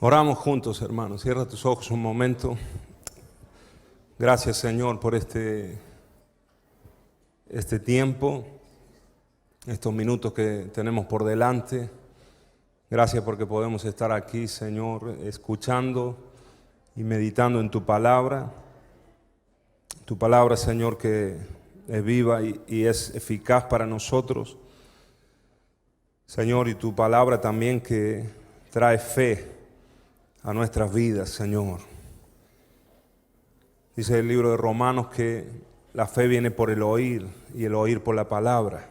Oramos juntos, hermanos. Cierra tus ojos un momento. Gracias, Señor, por este tiempo, estos minutos que tenemos por delante. Gracias porque podemos estar aquí, Señor, escuchando y meditando en tu palabra. Tu palabra, Señor, que es viva y es eficaz para nosotros. Señor, y tu palabra también que trae fe a nuestras vidas, Señor. Dice el libro de Romanos que la fe viene por el oír y el oír por la palabra.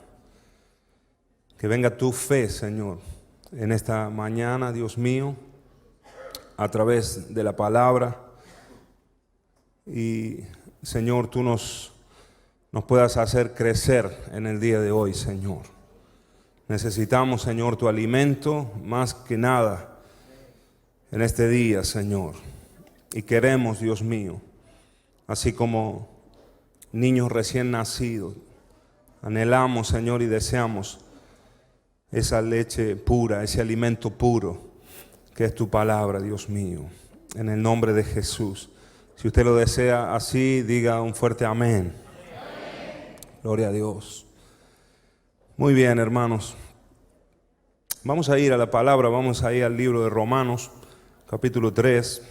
Que venga tu fe, Señor, en esta mañana, Dios mío, a través de la palabra. Y, Señor, tú nos puedas hacer crecer en el día de hoy, Señor. Necesitamos, Señor, tu alimento más que nada en este día, Señor. Y queremos, Dios mío, así como niños recién nacidos, anhelamos, Señor, y deseamos esa leche pura, ese alimento puro, que es tu palabra, Dios mío, en el nombre de Jesús. Si usted lo desea así, diga un fuerte amén. Amén. Gloria a Dios. Muy bien, hermanos. Vamos a ir a la palabra, vamos a ir al libro de Romanos, capítulo 3.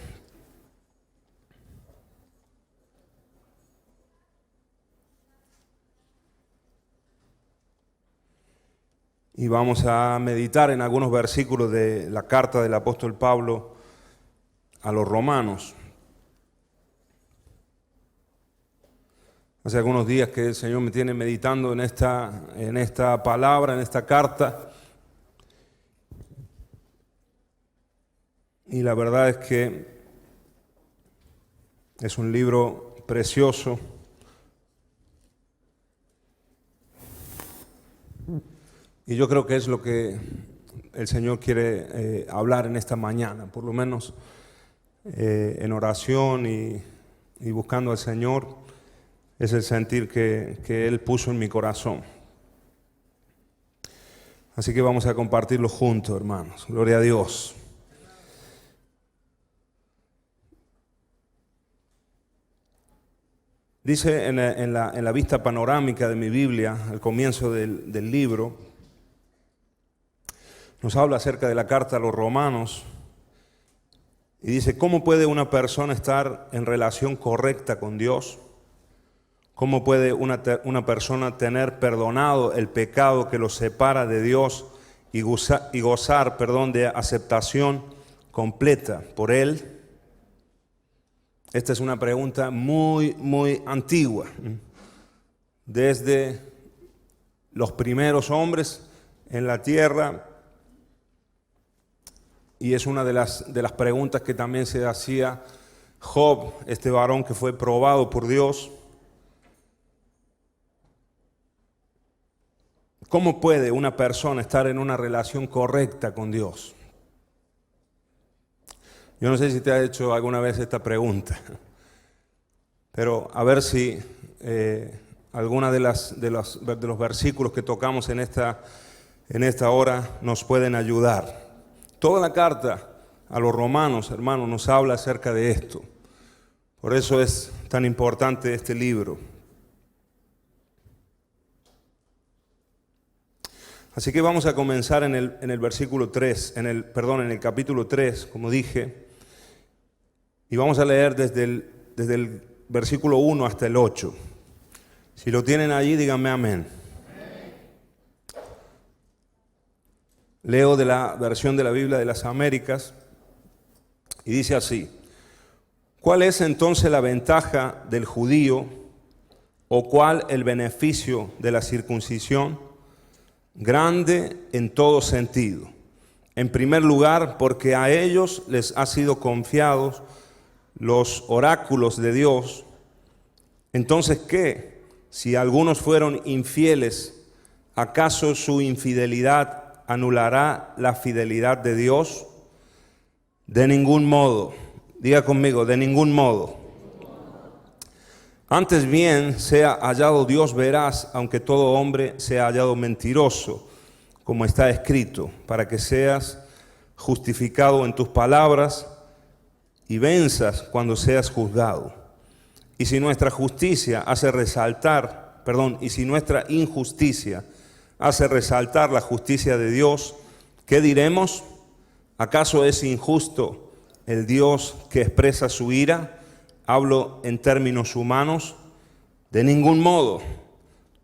Y vamos a meditar en algunos versículos de la carta del apóstol Pablo a los romanos. Hace algunos días que el Señor me tiene meditando en esta palabra, en esta carta. Y la verdad es que es un libro precioso. Y yo creo que es lo que el Señor quiere hablar en esta mañana, por lo menos en oración y buscando al Señor. Es el sentir que Él puso en mi corazón. Así que vamos a compartirlo juntos, hermanos. Gloria a Dios. Dice en la vista panorámica de mi Biblia, al comienzo del libro, nos habla acerca de la carta a los romanos y dice, ¿cómo puede una persona estar en relación correcta con Dios? ¿Cómo puede una persona tener perdonado el pecado que lo separa de Dios y gozar, de aceptación completa por Él? Esta es una pregunta muy, muy antigua. Desde los primeros hombres en la tierra, y es una de las preguntas que también se hacía Job, este varón que fue probado por Dios. ¿Cómo puede una persona estar en una relación correcta con Dios? Yo no sé si te ha hecho alguna vez esta pregunta, pero a ver si alguna de los versículos que tocamos en esta hora nos pueden ayudar. Toda la carta a los romanos, hermanos, nos habla acerca de esto. Por eso es tan importante este libro. Así que vamos a comenzar en el versículo 3, en el capítulo 3, como dije, y vamos a leer desde el versículo 1 hasta el 8. Si lo tienen allí, díganme amén. Leo de la versión de la Biblia de las Américas y dice así: ¿cuál es entonces la ventaja del judío o cuál el beneficio de la circuncisión? Grande en todo sentido. En primer lugar, porque a ellos les ha sido confiados los oráculos de Dios. Entonces, ¿qué? Si algunos fueron infieles, ¿acaso su infidelidad anulará la fidelidad de Dios? De ningún modo. Diga conmigo, de ningún modo. Antes bien, sea hallado Dios veraz, aunque todo hombre sea hallado mentiroso, como está escrito, para que seas justificado en tus palabras y venzas cuando seas juzgado. Y si nuestra justicia hace resaltar, y si nuestra injusticia hace resaltar la justicia de Dios, ¿qué diremos? ¿Acaso es injusto el Dios que expresa su ira? Hablo en términos humanos. De ningún modo.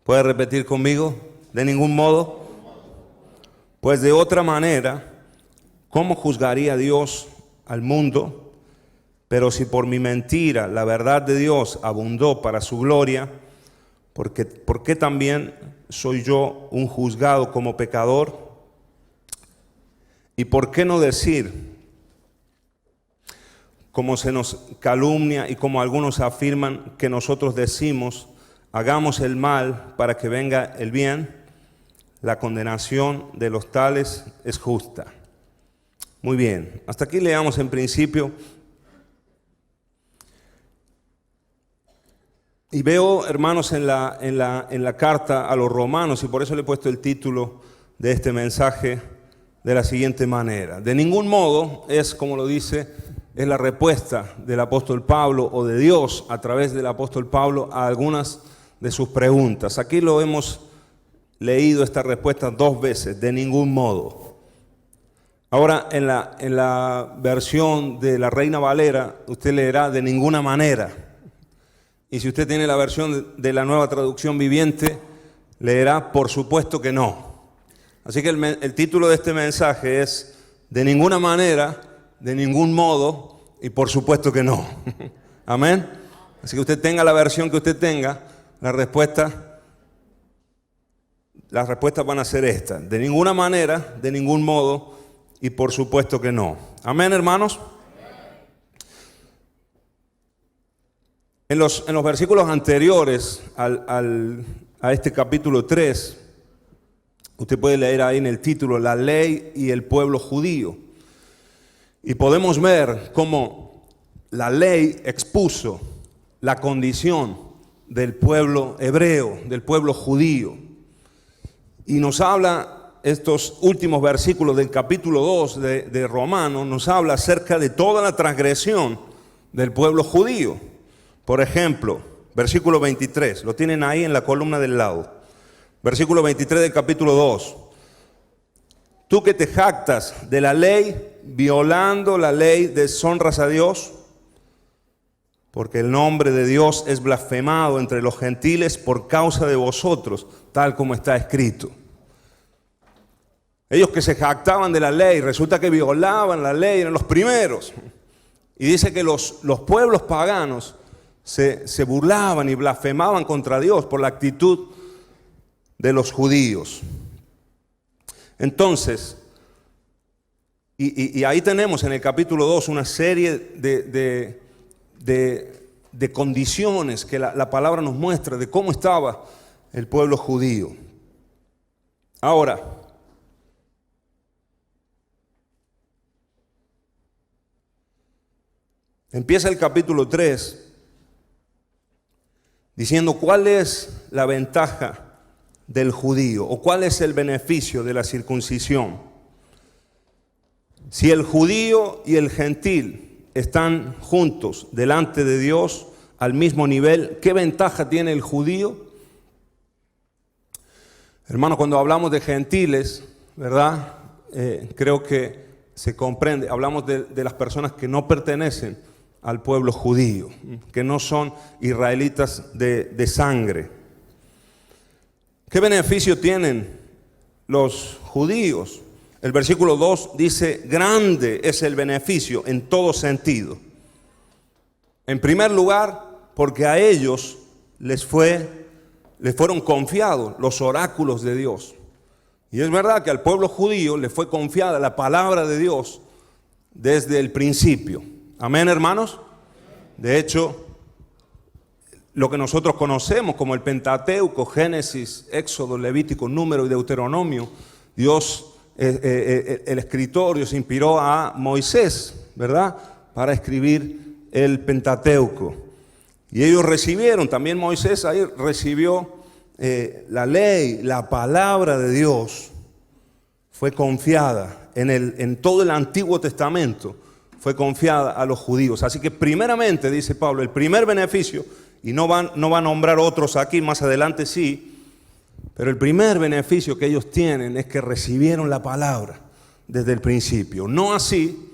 ¿Puede repetir conmigo? De ningún modo. Pues de otra manera, ¿cómo juzgaría Dios al mundo? Pero si por mi mentira la verdad de Dios abundó para su gloria, ¿por qué también soy yo un juzgado como pecador? ¿Y por qué no decir, como se nos calumnia y como algunos afirman que nosotros decimos, hagamos el mal para que venga el bien? La condenación de los tales es justa. Muy bien, hasta aquí leamos en principio. Y veo, hermanos, en la carta a los romanos, y por eso le he puesto el título de este mensaje de la siguiente manera. De ningún modo es, como lo dice, es la respuesta del apóstol Pablo o de Dios a través del apóstol Pablo a algunas de sus preguntas. Aquí lo hemos leído esta respuesta 2 veces, de ningún modo. Ahora en la versión de la Reina Valera usted leerá de ninguna manera. Y si usted tiene la versión de la Nueva Traducción Viviente, leerá por supuesto que no. Así que el título de este mensaje es de ninguna manera, de ningún modo y por supuesto que no. Amén. Así que usted tenga la versión que usted tenga, las respuestas van a ser estas: de ninguna manera, de ningún modo y por supuesto que no. Amén, hermanos. En los versículos anteriores a este capítulo 3, usted puede leer ahí en el título, la ley y el pueblo judío. Y podemos ver cómo la ley expuso la condición del pueblo hebreo, del pueblo judío. Y nos habla, estos últimos versículos del capítulo 2 de Romanos, nos habla acerca de toda la transgresión del pueblo judío. Por ejemplo, versículo 23, lo tienen ahí en la columna del lado. Versículo 23 del capítulo 2. Tú que te jactas de la ley, violando la ley, deshonras a Dios, porque el nombre de Dios es blasfemado entre los gentiles por causa de vosotros, tal como está escrito. Ellos que se jactaban de la ley, resulta que violaban la ley, eran los primeros. Y dice que los pueblos paganos se burlaban y blasfemaban contra Dios por la actitud de los judíos. Entonces, y ahí tenemos en el capítulo 2 una serie de condiciones que la palabra nos muestra de cómo estaba el pueblo judío. Ahora, empieza el capítulo 3 diciendo cuál es la ventaja del judío o cuál es el beneficio de la circuncisión. Si el judío y el gentil están juntos delante de Dios al mismo nivel, ¿qué ventaja tiene el judío? Hermanos, cuando hablamos de gentiles, ¿verdad? Creo que se comprende, hablamos de las personas que no pertenecen al pueblo judío, que no son israelitas de sangre. ¿Qué beneficio tienen los judíos? El versículo 2 dice, grande es el beneficio en todo sentido. En primer lugar, porque a ellos les fueron confiados los oráculos de Dios. Y es verdad que al pueblo judío le fue confiada la palabra de Dios desde el principio. Amén, hermanos. De hecho, lo que nosotros conocemos como el Pentateuco, Génesis, Éxodo, Levítico, Número y Deuteronomio, Dios, el escritor, Dios inspiró a Moisés, ¿verdad?, para escribir el Pentateuco. Y ellos recibieron, también Moisés ahí recibió la ley, la palabra de Dios fue confiada en todo el Antiguo Testamento fue confiada a los judíos. Así que primeramente, dice Pablo, el primer beneficio, y no va a nombrar otros aquí, más adelante sí, pero el primer beneficio que ellos tienen es que recibieron la palabra desde el principio. No así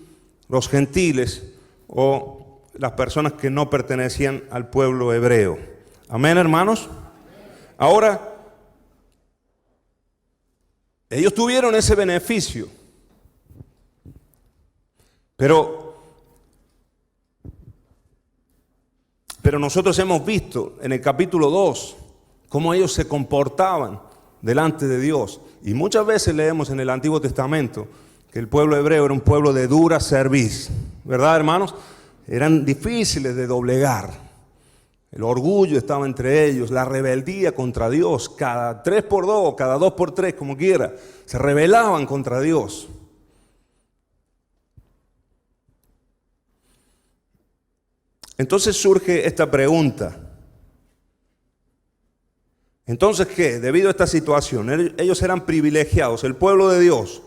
los gentiles o las personas que no pertenecían al pueblo hebreo. Amén, hermanos. Ahora, ellos tuvieron ese beneficio, pero nosotros hemos visto en el capítulo 2 cómo ellos se comportaban delante de Dios. Y muchas veces leemos en el Antiguo Testamento que el pueblo hebreo era un pueblo de dura cerviz, ¿verdad, hermanos? Eran difíciles de doblegar. El orgullo estaba entre ellos, la rebeldía contra Dios, cada 3x2, cada 2x3, como quiera, se rebelaban contra Dios. Entonces surge esta pregunta. Entonces, ¿qué? Debido a esta situación, ellos eran privilegiados, el pueblo de Dios,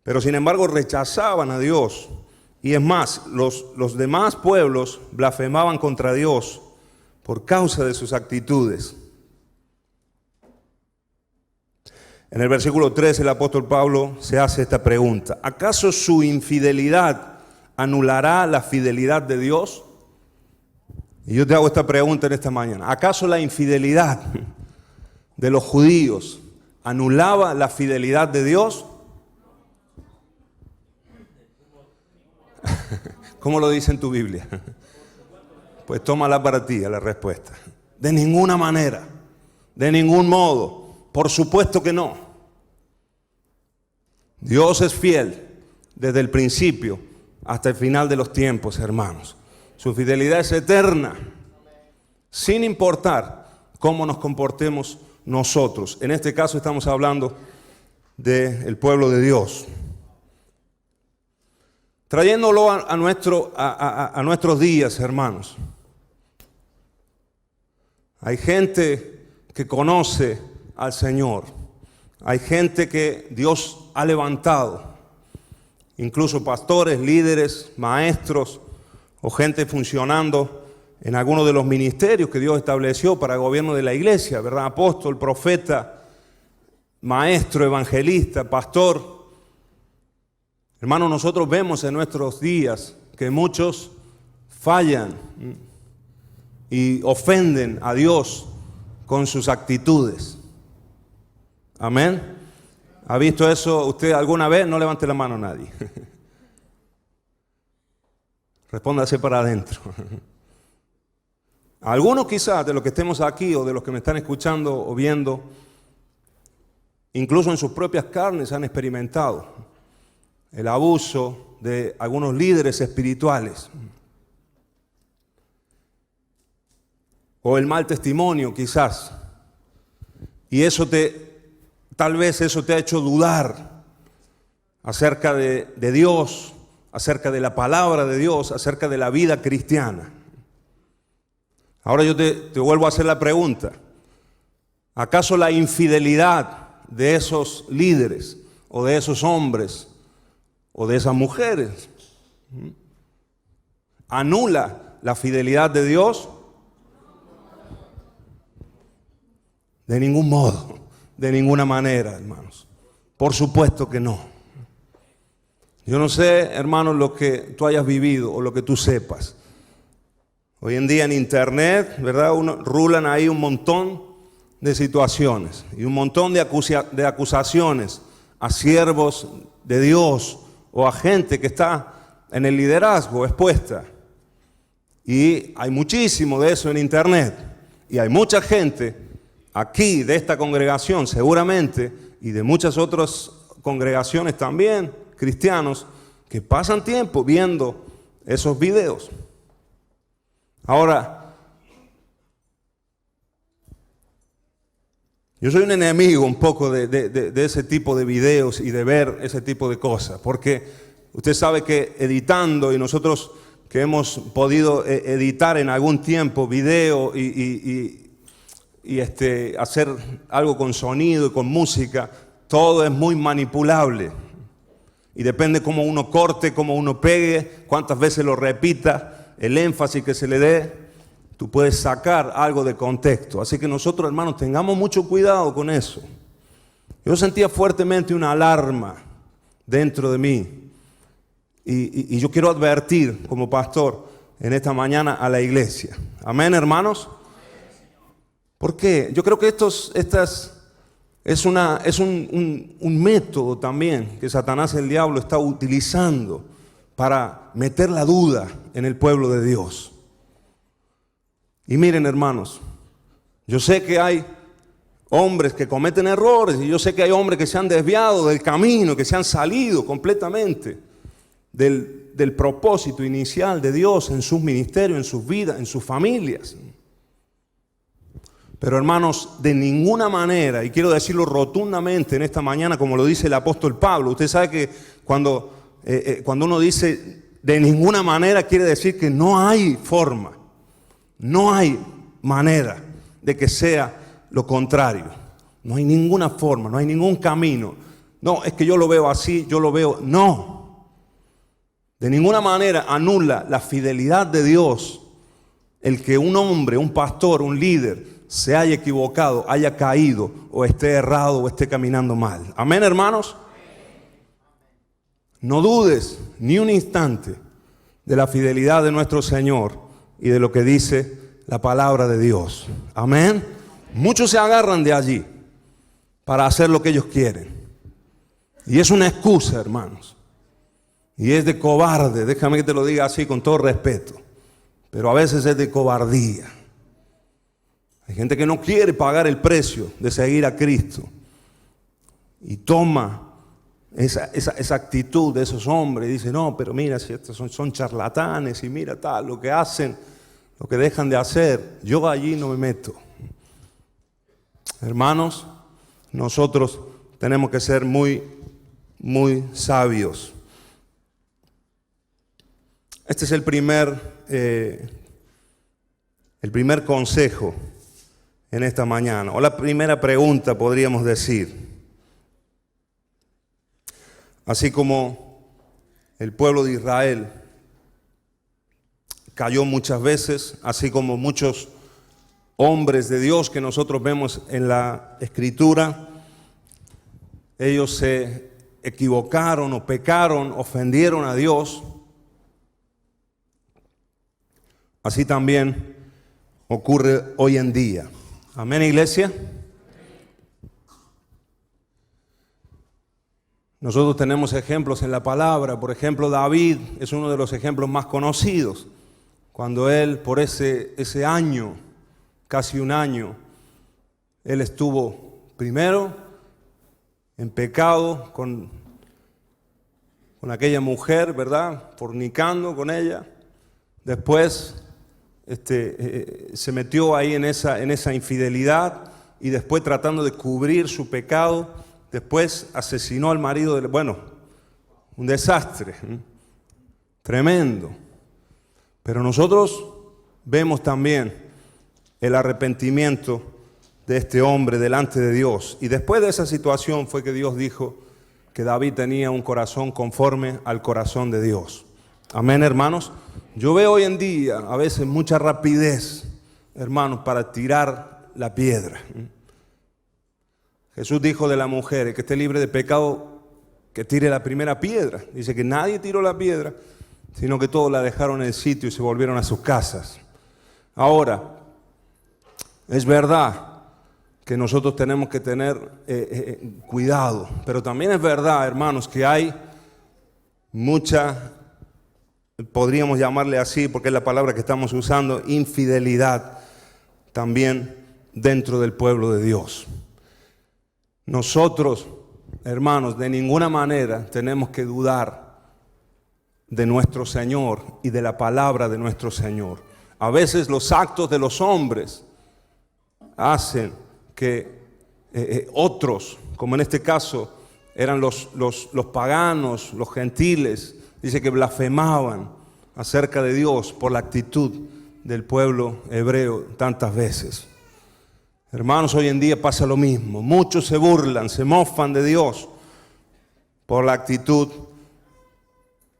pero sin embargo rechazaban a Dios. Y es más, los demás pueblos blasfemaban contra Dios por causa de sus actitudes. En el versículo 3 el apóstol Pablo se hace esta pregunta: ¿acaso su infidelidad anulará la fidelidad de Dios? Y yo te hago esta pregunta en esta mañana: ¿acaso la infidelidad de los judíos anulaba la fidelidad de Dios? ¿Cómo lo dice en tu Biblia? Pues tómala para ti, la respuesta. De ninguna manera, de ningún modo, por supuesto que no. Dios es fiel desde el principio hasta el final de los tiempos, hermanos. Su fidelidad es eterna, sin importar cómo nos comportemos nosotros. En este caso estamos hablando del pueblo de Dios. Trayéndolo a nuestros días, hermanos. Hay gente que conoce al Señor. Hay gente que Dios ha levantado. Incluso pastores, líderes, maestros o gente funcionando en algunos de los ministerios que Dios estableció para el gobierno de la iglesia, ¿verdad? Apóstol, profeta, maestro, evangelista, pastor. Hermanos, nosotros vemos en nuestros días que muchos fallan y ofenden a Dios con sus actitudes. Amén. ¿Ha visto eso usted alguna vez? No levante la mano nadie. Respóndase para adentro. Algunos quizás de los que estemos aquí o de los que me están escuchando o viendo, incluso en sus propias carnes han experimentado el abuso de algunos líderes espirituales. O el mal testimonio quizás. Y tal vez eso te ha hecho dudar acerca de Dios, acerca de la palabra de Dios, acerca de la vida cristiana. Ahora yo te vuelvo a hacer la pregunta: ¿acaso la infidelidad de esos líderes o de esos hombres o de esas mujeres anula la fidelidad de Dios? De ningún modo, de ninguna manera, hermanos. Por supuesto que no. Yo no sé, hermanos, lo que tú hayas vivido o lo que tú sepas. Hoy en día en internet, ¿verdad? Rulan ahí un montón de situaciones y un montón de acusaciones a siervos de Dios o a gente que está en el liderazgo expuesta. Y hay muchísimo de eso en internet. Y hay mucha gente aquí de esta congregación seguramente y de muchas otras congregaciones también, cristianos, que pasan tiempo viendo esos videos. Ahora, yo soy un enemigo un poco de ese tipo de videos y de ver ese tipo de cosas, porque usted sabe que editando, y nosotros que hemos podido editar en algún tiempo video y hacer algo con sonido y con música, todo es muy manipulable. Y depende cómo uno corte, cómo uno pegue, cuántas veces lo repita, el énfasis que se le dé, tú puedes sacar algo de contexto. Así que nosotros, hermanos, tengamos mucho cuidado con eso. Yo sentía fuertemente una alarma dentro de mí. Y yo quiero advertir como pastor en esta mañana a la iglesia. Amén, hermanos. ¿Por qué? Yo creo que es un método también que Satanás, el diablo, está utilizando para meter la duda en el pueblo de Dios. Y miren, hermanos, yo sé que hay hombres que cometen errores y yo sé que hay hombres que se han desviado del camino, que se han salido completamente del propósito inicial de Dios en sus ministerios, en sus vidas, en sus familias. Pero hermanos, de ninguna manera, y quiero decirlo rotundamente en esta mañana, como lo dice el apóstol Pablo, usted sabe que cuando uno dice de ninguna manera, quiere decir que no hay forma, no hay manera de que sea lo contrario. No hay ninguna forma, no hay ningún camino. No, es que yo lo veo así, yo lo veo. No. De ninguna manera anula la fidelidad de Dios el que un hombre, un pastor, un líder se haya equivocado, haya caído o esté errado o esté caminando mal. Amén, hermanos. No dudes ni un instante de la fidelidad de nuestro Señor y de lo que dice la palabra de Dios. Amén. Muchos se agarran de allí para hacer lo que ellos quieren. Y es una excusa, hermanos. Y es de cobarde, déjame que te lo diga así con todo respeto. Pero a veces es de cobardía. Hay gente que no quiere pagar el precio de seguir a Cristo. Y toma esa actitud de esos hombres y dice, no, pero mira, si estos son charlatanes y mira tal, lo que hacen, lo que dejan de hacer, yo allí no me meto. Hermanos, nosotros tenemos que ser muy, muy sabios. Este es el primer consejo en esta mañana, o la primera pregunta podríamos decir. Así como el pueblo de Israel cayó muchas veces, así como muchos hombres de Dios que nosotros vemos en la Escritura, ellos se equivocaron o pecaron, ofendieron a Dios. Así también ocurre hoy en día. Amén, iglesia. Nosotros tenemos ejemplos en la palabra. Por ejemplo, David es uno de los ejemplos más conocidos. Cuando él, por ese año, casi un año, él estuvo primero en pecado con aquella mujer, ¿verdad? Fornicando con ella. Después se metió ahí en esa infidelidad y después tratando de cubrir su pecado, después asesinó al marido un desastre, tremendo. Pero nosotros vemos también el arrepentimiento de este hombre delante de Dios. Y después de esa situación fue que Dios dijo que David tenía un corazón conforme al corazón de Dios. Amén, hermanos. Yo veo hoy en día a veces mucha rapidez, hermanos, para tirar la piedra. Jesús dijo de la mujer, el que esté libre de pecado, que tire la primera piedra. Dice que nadie tiró la piedra, sino que todos la dejaron en el sitio y se volvieron a sus casas. Ahora, es verdad que nosotros tenemos que tener cuidado, pero también es verdad, hermanos, que hay mucha, podríamos llamarle así porque es la palabra que estamos usando, infidelidad también dentro del pueblo de Dios. Nosotros, hermanos, de ninguna manera tenemos que dudar de nuestro Señor y de la palabra de nuestro Señor. A veces los actos de los hombres hacen que otros, como en este caso eran los paganos, los gentiles, dice que blasfemaban acerca de Dios por la actitud del pueblo hebreo tantas veces. Hermanos, hoy en día pasa lo mismo. Muchos se burlan, se mofan de Dios por la actitud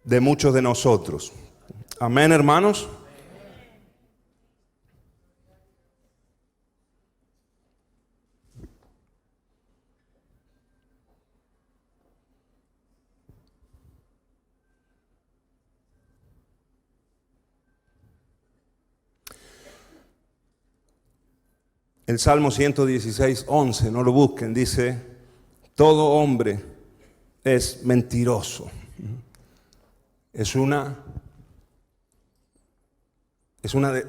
de muchos de nosotros. Amén, hermanos. El Salmo 116, 11, no lo busquen, dice: todo hombre es mentiroso. Es una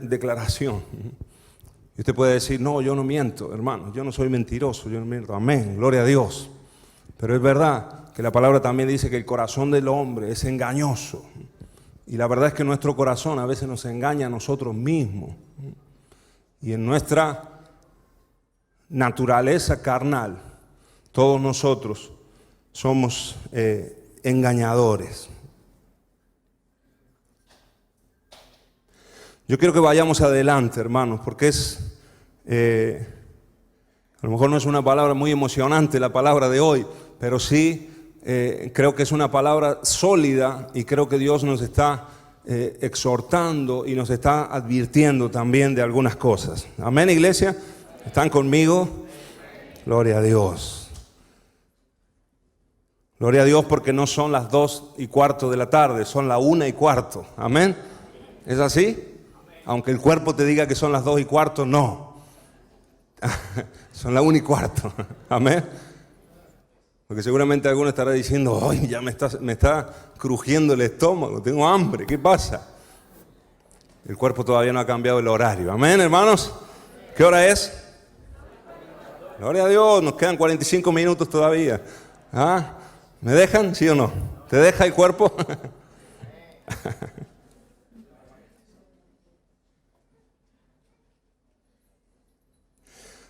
declaración. Y usted puede decir: no, yo no miento, hermano, yo no soy mentiroso, yo no miento. Amén, gloria a Dios. Pero es verdad que la palabra también dice que el corazón del hombre es engañoso. Y la verdad es que nuestro corazón a veces nos engaña a nosotros mismos. Y en nuestra naturaleza carnal, todos nosotros somos engañadores. Yo quiero que vayamos adelante, hermanos, porque a lo mejor no es una palabra muy emocionante la palabra de hoy, pero sí creo que es una palabra sólida y creo que Dios nos está exhortando y nos está advirtiendo también de algunas cosas. Amén, iglesia. ¿Están conmigo? Gloria a Dios. Gloria a Dios, porque no son las 2:15 de la tarde, son las 1:15. Amén. ¿Es así? Aunque el cuerpo te diga que son las 2:15, no. Son las 1:15. Amén. Porque seguramente alguno estará diciendo: ¡ay, ya me está crujiendo el estómago! Tengo hambre, ¿qué pasa? El cuerpo todavía no ha cambiado el horario. Amén, hermanos. ¿Qué hora es? Gloria a Dios, nos quedan 45 minutos todavía. ¿Ah? ¿Me dejan? ¿Sí o no? ¿Te deja el cuerpo?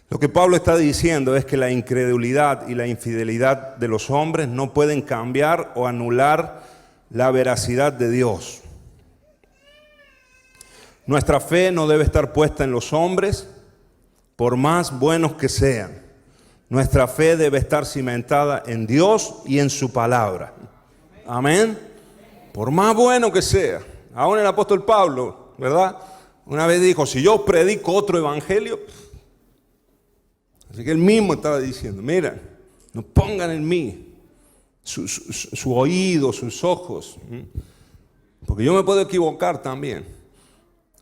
Lo que Pablo está diciendo es que la incredulidad y la infidelidad de los hombres no pueden cambiar o anular la veracidad de Dios. Nuestra fe no debe estar puesta en los hombres, por más buenos que sean. Nuestra fe debe estar cimentada en Dios y en su palabra. Amén. Por más bueno que sea. Aún el apóstol Pablo, ¿verdad? Una vez dijo: si yo predico otro evangelio. Así que él mismo estaba diciendo: mira, no pongan en mí su oído, sus ojos. Porque yo me puedo equivocar también.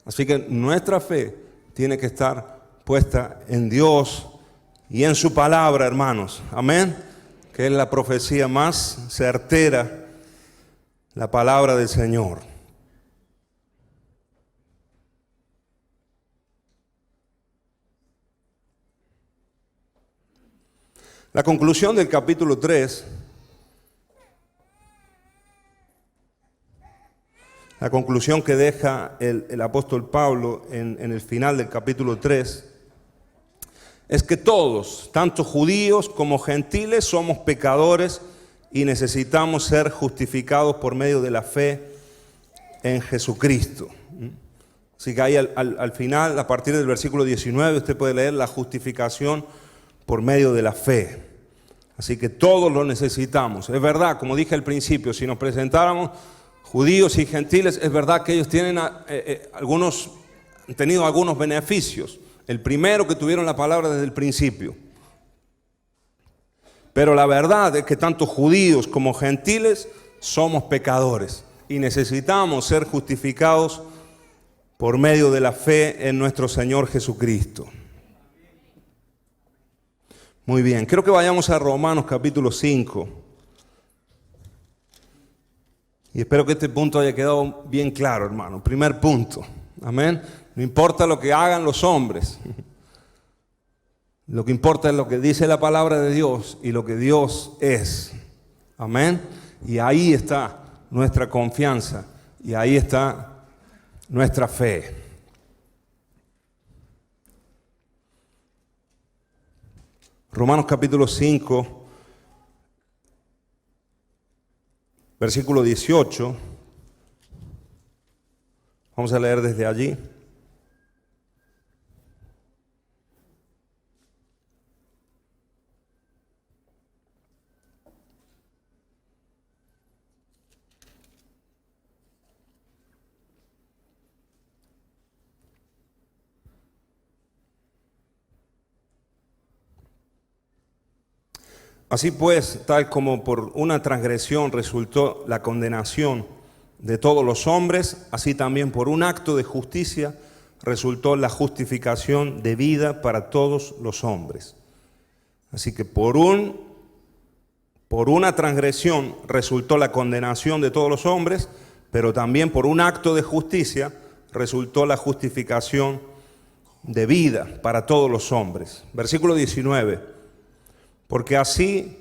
Así que nuestra fe tiene que estar puesta en Dios y en su palabra, hermanos. Amén. Que es la profecía más certera, la palabra del Señor. La conclusión del capítulo 3, la conclusión que deja el apóstol Pablo en el final del capítulo 3, es que todos, tanto judíos como gentiles, somos pecadores y necesitamos ser justificados por medio de la fe en Jesucristo. Así que ahí al final, a partir del versículo 19, usted puede leer la justificación por medio de la fe. Así que todos lo necesitamos. Es verdad, como dije al principio, si nos presentáramos judíos y gentiles, es verdad que ellos tienen han tenido algunos beneficios. El primero, que tuvieron la palabra desde el principio. Pero la verdad es que tanto judíos como gentiles somos pecadores y necesitamos ser justificados por medio de la fe en nuestro Señor Jesucristo. Muy bien, creo que vayamos a Romanos capítulo 5. Y espero que este punto haya quedado bien claro, hermano. Primer punto, amén. No importa lo que hagan los hombres. Lo que importa es lo que dice la palabra de Dios y lo que Dios es. Amén. Y ahí está nuestra confianza y ahí está nuestra fe. Romanos capítulo 5, versículo 18. Vamos a leer desde allí. Así pues, tal como por una transgresión resultó la condenación de todos los hombres, así también por un acto de justicia resultó la justificación de vida para todos los hombres. Así que por una transgresión resultó la condenación de todos los hombres, pero también por un acto de justicia resultó la justificación de vida para todos los hombres. Versículo 19. Porque así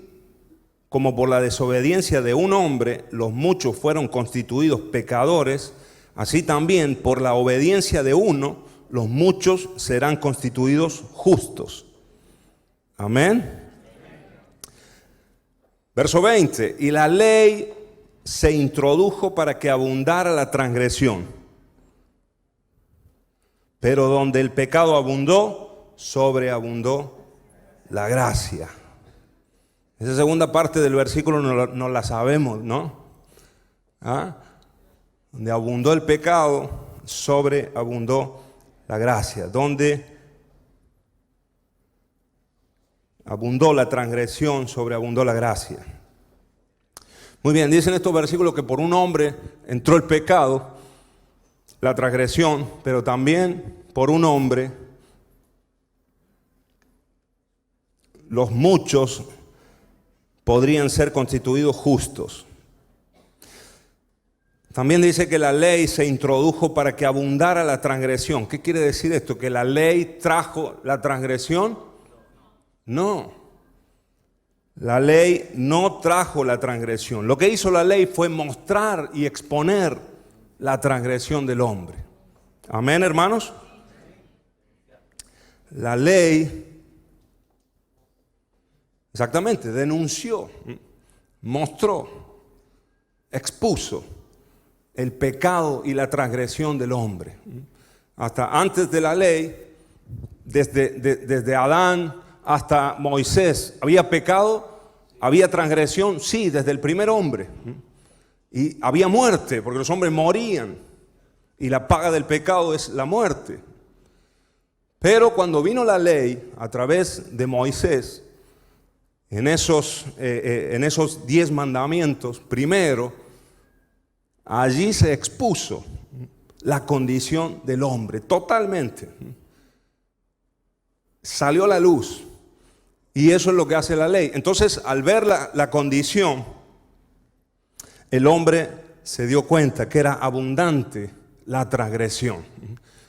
como por la desobediencia de un hombre los muchos fueron constituidos pecadores, así también por la obediencia de uno los muchos serán constituidos justos. Amén. Verso 20. Y la ley se introdujo para que abundara la transgresión. Pero donde el pecado abundó, sobreabundó la gracia. Esa segunda parte del versículo no la sabemos, ¿no? Donde abundó el pecado, sobreabundó la gracia. Donde abundó la transgresión, sobreabundó la gracia. Muy bien, dicen estos versículos que por un hombre entró el pecado, la transgresión, pero también por un hombre los muchos podrían ser constituidos justos. También dice que la ley se introdujo para que abundara la transgresión. ¿Qué quiere decir esto? ¿Que la ley trajo la transgresión? No. La ley no trajo la transgresión. Lo que hizo la ley fue mostrar y exponer la transgresión del hombre. Amén, hermanos. La ley exactamente denunció, mostró, expuso el pecado y la transgresión del hombre. Hasta antes de la ley, desde Adán hasta Moisés, ¿había pecado? ¿Había transgresión? Sí, desde el primer hombre. Y había muerte, porque los hombres morían. Y la paga del pecado es la muerte. Pero cuando vino la ley, a través de Moisés, en esos 10 mandamientos, primero, allí se expuso la condición del hombre, totalmente. Salió a la luz. Y eso es lo que hace la ley. Entonces, al ver la condición, el hombre se dio cuenta que era abundante la transgresión.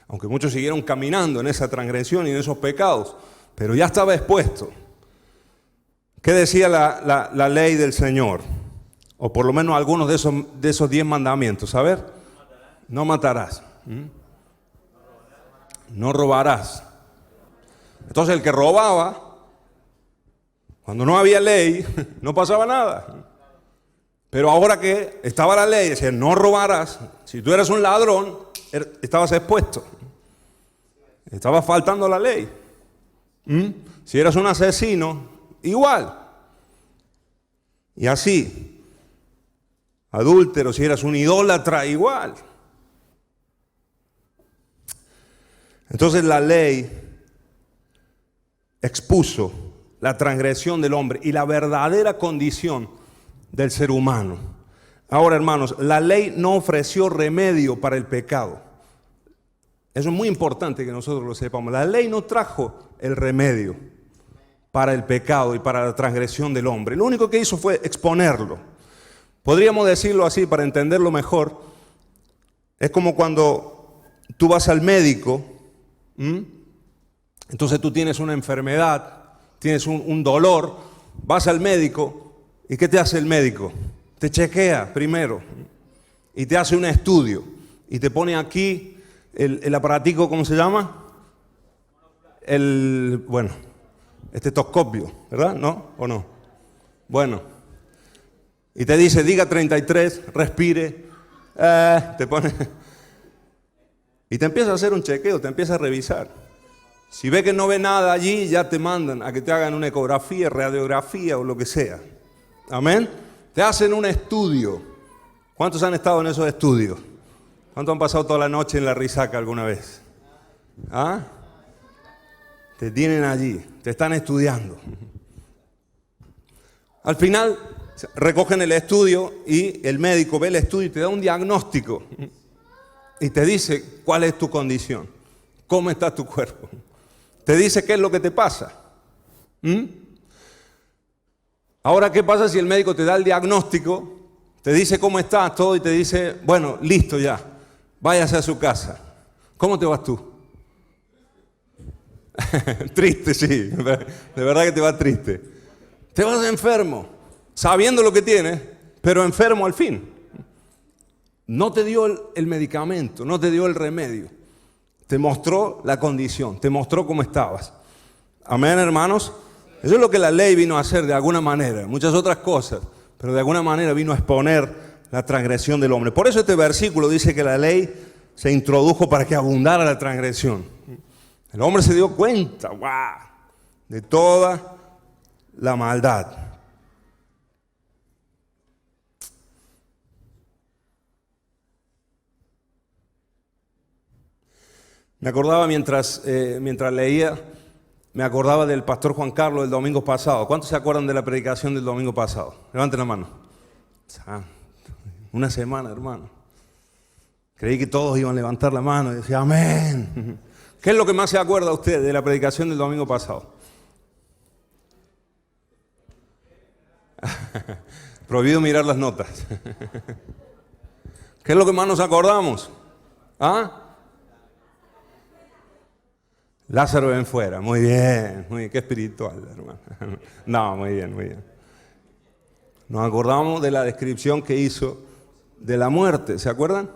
Aunque muchos siguieron caminando en esa transgresión y en esos pecados, pero ya estaba expuesto. ¿Qué decía la ley del Señor? O por lo menos algunos de esos 10 mandamientos. A ver, no matarás. No robarás. Entonces el que robaba, cuando no había ley, no pasaba nada. Pero ahora que estaba la ley, decía, no robarás. Si tú eras un ladrón, estabas expuesto. Estaba faltando la ley. Si eras un asesino, igual. Y así, adúltero, si eras un idólatra, igual. Entonces la ley expuso la transgresión del hombre y la verdadera condición del ser humano. Ahora, hermanos, la ley no ofreció remedio para el pecado. Eso es muy importante que nosotros lo sepamos. La ley no trajo el remedio para el pecado y para la transgresión del hombre. Lo único que hizo fue exponerlo. Podríamos decirlo así para entenderlo mejor. Es como cuando tú vas al médico, entonces tú tienes una enfermedad, tienes un dolor, vas al médico, ¿y qué te hace el médico? Te chequea primero y te hace un estudio y te pone aquí el aparatico, ¿cómo se llama? Estetoscopio, ¿verdad? ¿No? ¿O no? Bueno, y te dice, diga 33, respire, te pone, y te empieza a hacer un chequeo, te empieza a revisar. Si ve que no ve nada allí, ya te mandan a que te hagan una ecografía, radiografía o lo que sea. Amén. Te hacen un estudio. ¿Cuántos han estado en esos estudios? ¿Cuántos han pasado toda la noche en la risaca alguna vez? Te tienen allí, te están estudiando. Al final recogen el estudio y el médico ve el estudio y te da un diagnóstico y te dice cuál es tu condición, cómo está tu cuerpo. Te dice qué es lo que te pasa. Ahora, ¿qué pasa si el médico te da el diagnóstico, te dice cómo estás, todo y te dice, bueno, listo ya, váyase a su casa? ¿Cómo te vas tú? Triste, sí, de verdad que te vas triste. Te vas enfermo, sabiendo lo que tienes, pero enfermo al fin. No te dio el medicamento, no te dio el remedio. Te mostró la condición, te mostró cómo estabas. Amén, hermanos. Eso es lo que la ley vino a hacer de alguna manera, muchas otras cosas, pero de alguna manera vino a exponer la transgresión del hombre. Por eso este versículo dice que la ley se introdujo para que abundara la transgresión. El hombre se dio cuenta, de toda la maldad. Me acordaba mientras leía, me acordaba del pastor Juan Carlos del domingo pasado. ¿Cuántos se acuerdan de la predicación del domingo pasado? Levanten la mano. Una semana, hermano. Creí que todos iban a levantar la mano y decía, amén. ¿Qué es lo que más se acuerda usted de la predicación del domingo pasado? Prohibido mirar las notas. ¿Qué es lo que más nos acordamos? Lázaro ven fuera. Muy bien, qué espiritual, hermano. No, muy bien. Nos acordamos de la descripción que hizo de la muerte, ¿se acuerdan?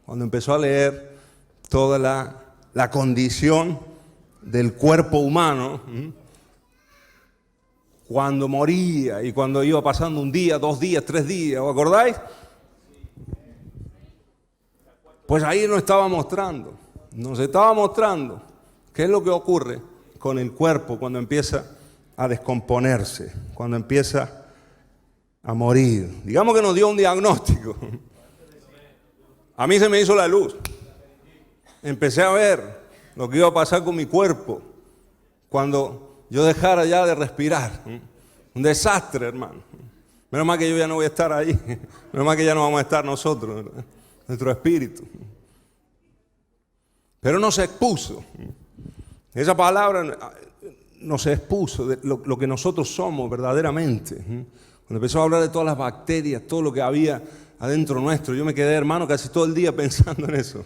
Cuando empezó a leer toda la condición del cuerpo humano, cuando moría y cuando iba pasando un día, 2 días, 3 días, ¿os acordáis? Pues ahí nos estaba mostrando qué es lo que ocurre con el cuerpo cuando empieza a descomponerse, cuando empieza a morir. Digamos que nos dio un diagnóstico. A mí se me hizo la luz. Empecé a ver lo que iba a pasar con mi cuerpo cuando yo dejara ya de respirar. Un desastre, hermano. Menos mal que yo ya no voy a estar ahí. Menos mal que ya no vamos a estar nosotros, ¿verdad? Nuestro espíritu. Pero no se expuso. Esa palabra nos expuso de lo que nosotros somos verdaderamente. Cuando empezó a hablar de todas las bacterias, todo lo que había adentro nuestro, yo me quedé, hermano, casi todo el día pensando en eso.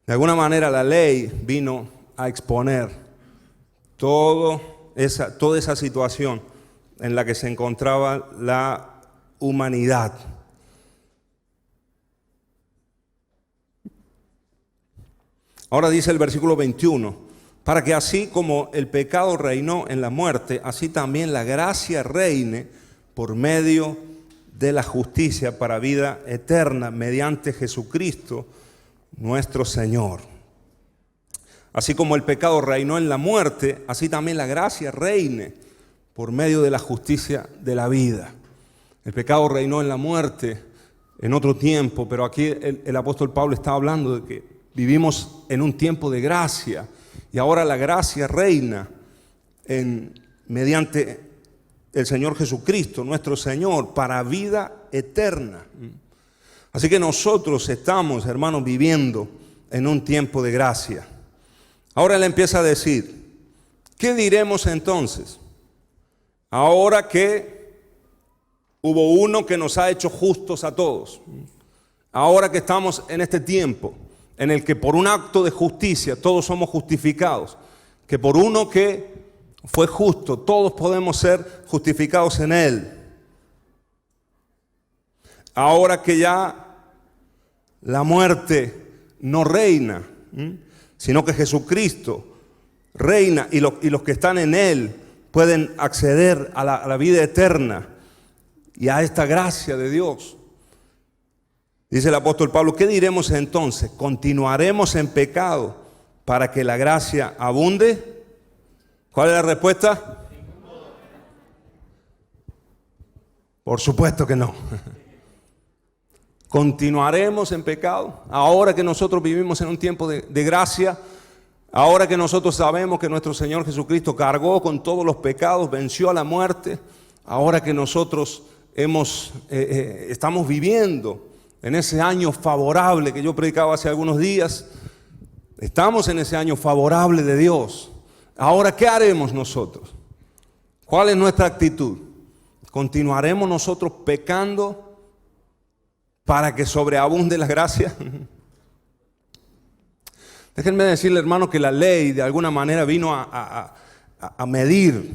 De alguna manera la ley vino a exponer toda esa situación en la que se encontraba la humanidad. Ahora dice el versículo 21, para que así como el pecado reinó en la muerte, así también la gracia reine por medio de la justicia para vida eterna mediante Jesucristo nuestro Señor. Así como el pecado reinó en la muerte, así también la gracia reine por medio de la justicia de la vida. El pecado reinó en la muerte en otro tiempo, pero aquí el apóstol Pablo está hablando de que vivimos en un tiempo de gracia y ahora la gracia reina mediante el Señor Jesucristo, nuestro Señor, para vida eterna. Así que nosotros estamos, hermanos, viviendo en un tiempo de gracia. Ahora él empieza a decir, ¿qué diremos entonces? Ahora que hubo uno que nos ha hecho justos a todos, ahora que estamos en este tiempo en el que por un acto de justicia todos somos justificados, que por uno que fue justo todos podemos ser justificados en él. Ahora que ya la muerte no reina, sino que Jesucristo reina y los que están en él pueden acceder a la vida eterna y a esta gracia de Dios. Dice el apóstol Pablo, ¿qué diremos entonces? ¿Continuaremos en pecado para que la gracia abunde? ¿Cuál es la respuesta? Por supuesto que no. ¿Continuaremos en pecado? Ahora que nosotros vivimos en un tiempo de gracia, Ahora que nosotros sabemos que nuestro Señor Jesucristo cargó con todos los pecados, venció a la muerte, ahora que nosotros estamos viviendo en ese año favorable que yo predicaba hace algunos días, estamos en ese año favorable de Dios. Ahora, ¿qué haremos nosotros? ¿Cuál es nuestra actitud? ¿Continuaremos nosotros pecando para que sobreabunde la gracia? Déjenme decirle, hermano, que la ley de alguna manera vino a medir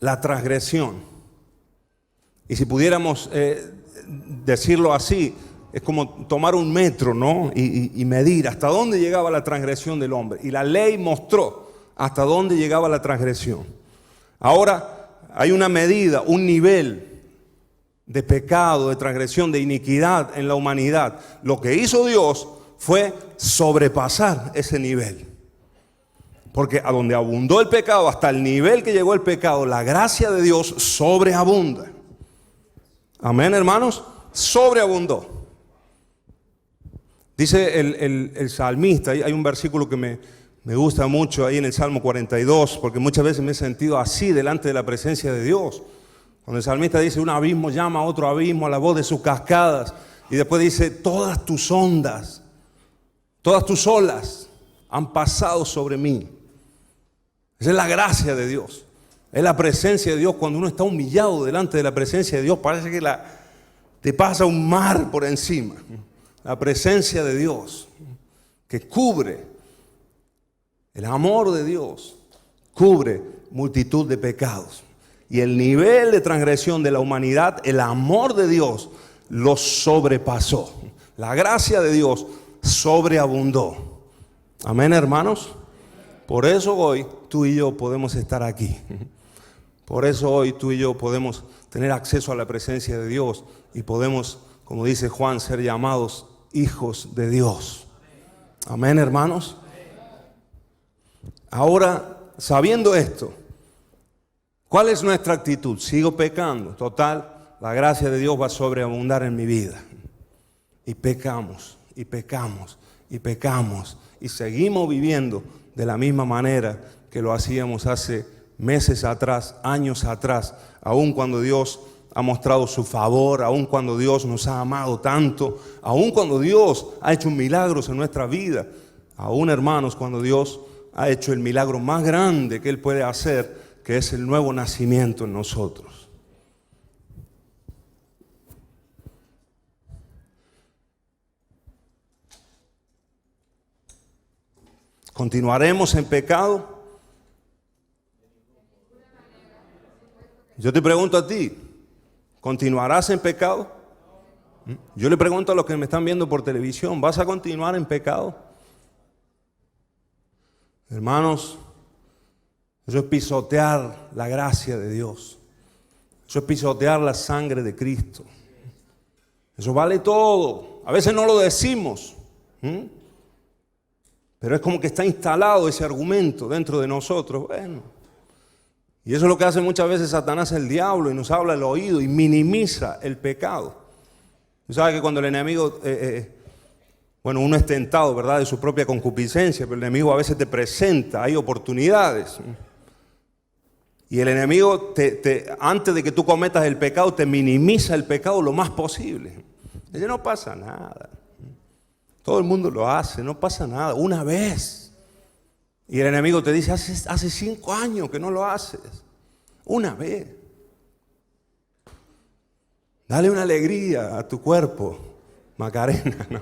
la transgresión. Y si pudiéramos decirlo así, es como tomar un metro, ¿no? Y medir hasta dónde llegaba la transgresión del hombre. Y la ley mostró hasta dónde llegaba la transgresión. Ahora hay una medida, un nivel de pecado, de transgresión, de iniquidad en la humanidad. Lo que hizo Dios fue sobrepasar ese nivel. Porque a donde abundó el pecado, hasta el nivel que llegó el pecado, la gracia de Dios sobreabunda. Amén, hermanos, sobreabundó. Dice el salmista, hay un versículo que me gusta mucho ahí en el Salmo 42, porque muchas veces me he sentido así delante de la presencia de Dios. Cuando el salmista dice, un abismo llama a otro abismo a la voz de sus cascadas, y después dice, todas tus ondas, todas tus olas han pasado sobre mí. Esa es la gracia de Dios. Es la presencia de Dios. Cuando uno está humillado delante de la presencia de Dios, parece que te pasa un mar por encima. La presencia de Dios que cubre, el amor de Dios cubre multitud de pecados. Y el nivel de transgresión de la humanidad, el amor de Dios lo sobrepasó. La gracia de Dios sobreabundó. Amén, hermanos. Por eso hoy tú y yo podemos estar aquí. Por eso hoy tú y yo podemos tener acceso a la presencia de Dios y podemos, como dice Juan, ser llamados hijos de Dios. Amén, hermanos. Ahora, sabiendo esto, ¿cuál es nuestra actitud? ¿Sigo pecando? Total, la gracia de Dios va a sobreabundar en mi vida. Y pecamos, y pecamos, y pecamos. Y seguimos viviendo de la misma manera que lo hacíamos hace meses atrás, años atrás, aun cuando Dios ha mostrado su favor, aun cuando Dios nos ha amado tanto, aun cuando Dios ha hecho milagros en nuestra vida, aun, hermanos, cuando Dios ha hecho el milagro más grande que Él puede hacer, que es el nuevo nacimiento en nosotros. ¿Continuaremos en pecado? Yo te pregunto a ti, ¿continuarás en pecado? Yo le pregunto a los que me están viendo por televisión, ¿vas a continuar en pecado? Hermanos, eso es pisotear la gracia de Dios. Eso es pisotear la sangre de Cristo. Eso vale todo. A veces no lo decimos. Pero es como que está instalado ese argumento dentro de nosotros. Bueno, y eso es lo que hace muchas veces Satanás, el diablo, y nos habla al oído y minimiza el pecado. Tú sabes que cuando el enemigo, uno es tentado, ¿verdad?, de su propia concupiscencia, pero el enemigo a veces te presenta, hay oportunidades. Y el enemigo, antes de que tú cometas el pecado, te minimiza el pecado lo más posible. Dice, no pasa nada. Todo el mundo lo hace, no pasa nada, una vez. Y el enemigo te dice, hace 5 años que no lo haces, una vez. Dale una alegría a tu cuerpo, Macarena, ¿no?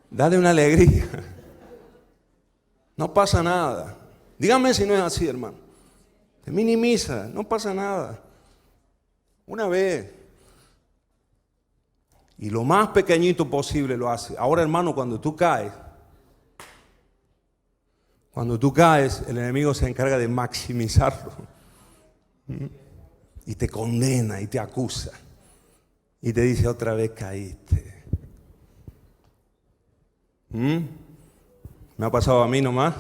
Dale una alegría. No pasa nada. Dígame si no es así, hermano. Te minimiza, no pasa nada. Una vez. Y lo más pequeñito posible lo hace. Ahora, hermano, cuando tú caes, el enemigo se encarga de maximizarlo. Y te condena y te acusa. Y te dice, otra vez caíste. ¿Me ha pasado a mí nomás?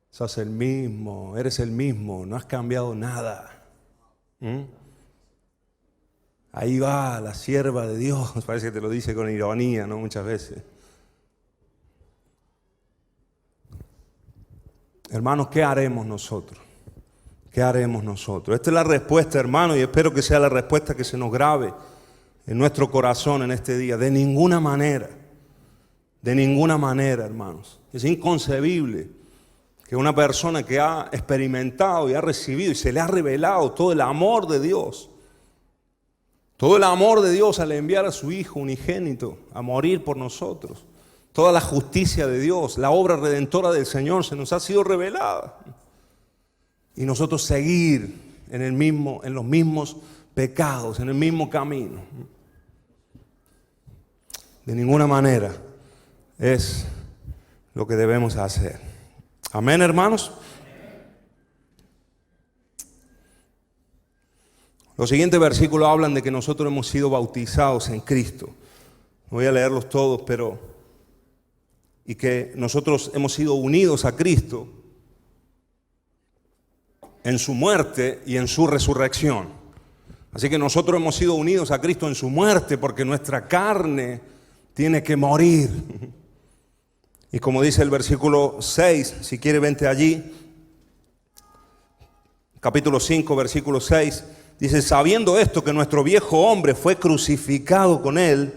Sos el mismo, eres el mismo, no has cambiado nada. Ahí va la sierva de Dios, parece que te lo dice con ironía, ¿no? Muchas veces. Hermanos, ¿qué haremos nosotros? ¿Qué haremos nosotros? Esta es la respuesta, hermano, y espero que sea la respuesta que se nos grabe en nuestro corazón en este día. De ninguna manera, hermanos. Es inconcebible que una persona que ha experimentado y ha recibido y se le ha revelado todo el amor de Dios, todo el amor de Dios al enviar a su Hijo unigénito a morir por nosotros, toda la justicia de Dios, la obra redentora del Señor se nos ha sido revelada. Y nosotros seguir en los mismos pecados, en el mismo camino. De ninguna manera es lo que debemos hacer. Amén, hermanos. Los siguientes versículos hablan de que nosotros hemos sido bautizados en Cristo. No voy a leerlos todos, y que nosotros hemos sido unidos a Cristo en su muerte y en su resurrección. Así que nosotros hemos sido unidos a Cristo en su muerte porque nuestra carne tiene que morir. Y como dice el versículo 6, si quiere vente allí, capítulo 5, versículo 6, dice: sabiendo esto, que nuestro viejo hombre fue crucificado con él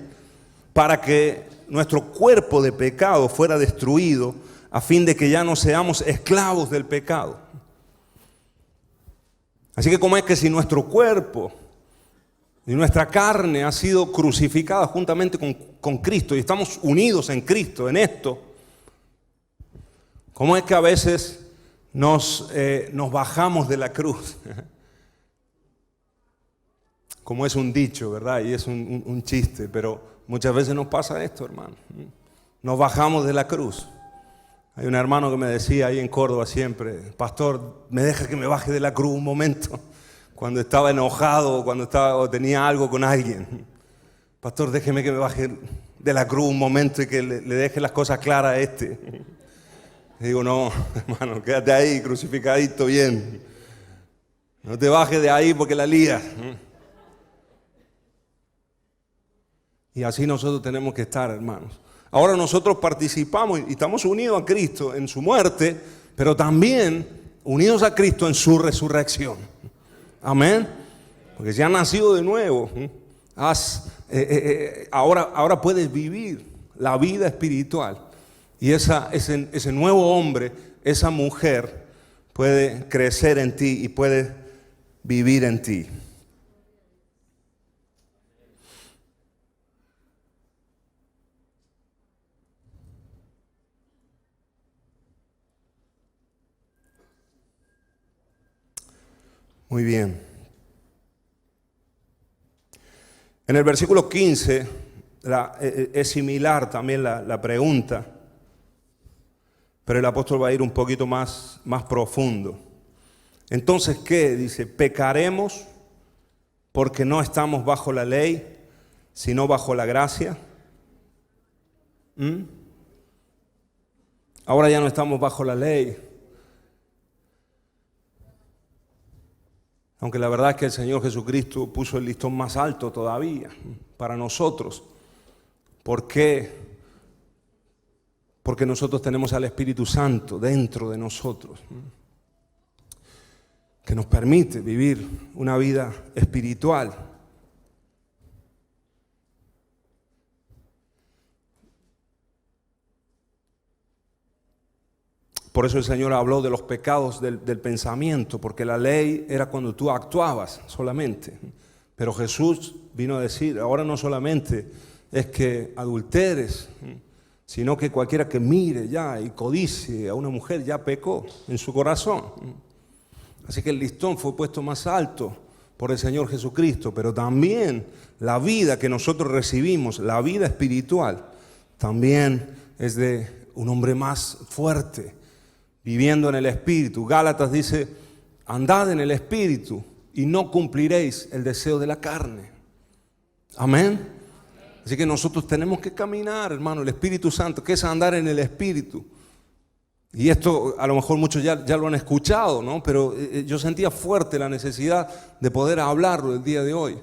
para que nuestro cuerpo de pecado fuera destruido, a fin de que ya no seamos esclavos del pecado. Así que como es que si nuestro cuerpo y nuestra carne ha sido crucificada juntamente con Cristo y estamos unidos en Cristo en esto, ¿cómo es que a veces nos bajamos de la cruz? Como es un dicho, ¿verdad? Y es un chiste, pero muchas veces nos pasa esto, hermano. Nos bajamos de la cruz. Hay un hermano que me decía ahí en Córdoba siempre: pastor, ¿me deja que me baje de la cruz un momento? Cuando estaba enojado o tenía algo con alguien. Pastor, déjeme que me baje de la cruz un momento y que le deje las cosas claras a este. Le digo: no, hermano, quédate ahí crucificadito bien. No te bajes de ahí porque la lías. Y así nosotros tenemos que estar, hermanos. Ahora nosotros participamos y estamos unidos a Cristo en su muerte, pero también unidos a Cristo en su resurrección. Amén. Porque si has nacido de nuevo, ahora puedes vivir la vida espiritual. Y ese nuevo hombre, esa mujer, puede crecer en ti y puede vivir en ti. Muy bien. En el versículo 15 es similar también la pregunta, pero el apóstol va a ir un poquito más profundo. Entonces, ¿qué? Dice: ¿pecaremos porque no estamos bajo la ley, sino bajo la gracia? Ahora ya no estamos bajo la ley. Aunque la verdad es que el Señor Jesucristo puso el listón más alto todavía para nosotros. ¿Por qué? Porque nosotros tenemos al Espíritu Santo dentro de nosotros, que nos permite vivir una vida espiritual. Por eso el Señor habló de los pecados del pensamiento, porque la ley era cuando tú actuabas solamente. Pero Jesús vino a decir: ahora no solamente es que adulteres, sino que cualquiera que mire ya y codicie a una mujer ya pecó en su corazón. Así que el listón fue puesto más alto por el Señor Jesucristo, pero también la vida que nosotros recibimos, la vida espiritual, también es de un hombre más fuerte, viviendo en el Espíritu. Gálatas dice: andad en el Espíritu y no cumpliréis el deseo de la carne. Amén. Así que nosotros tenemos que caminar, hermano, el Espíritu Santo. ¿Qué es andar en el Espíritu? Y esto a lo mejor muchos ya lo han escuchado, ¿no? Pero yo sentía fuerte la necesidad de poder hablarlo el día de hoy.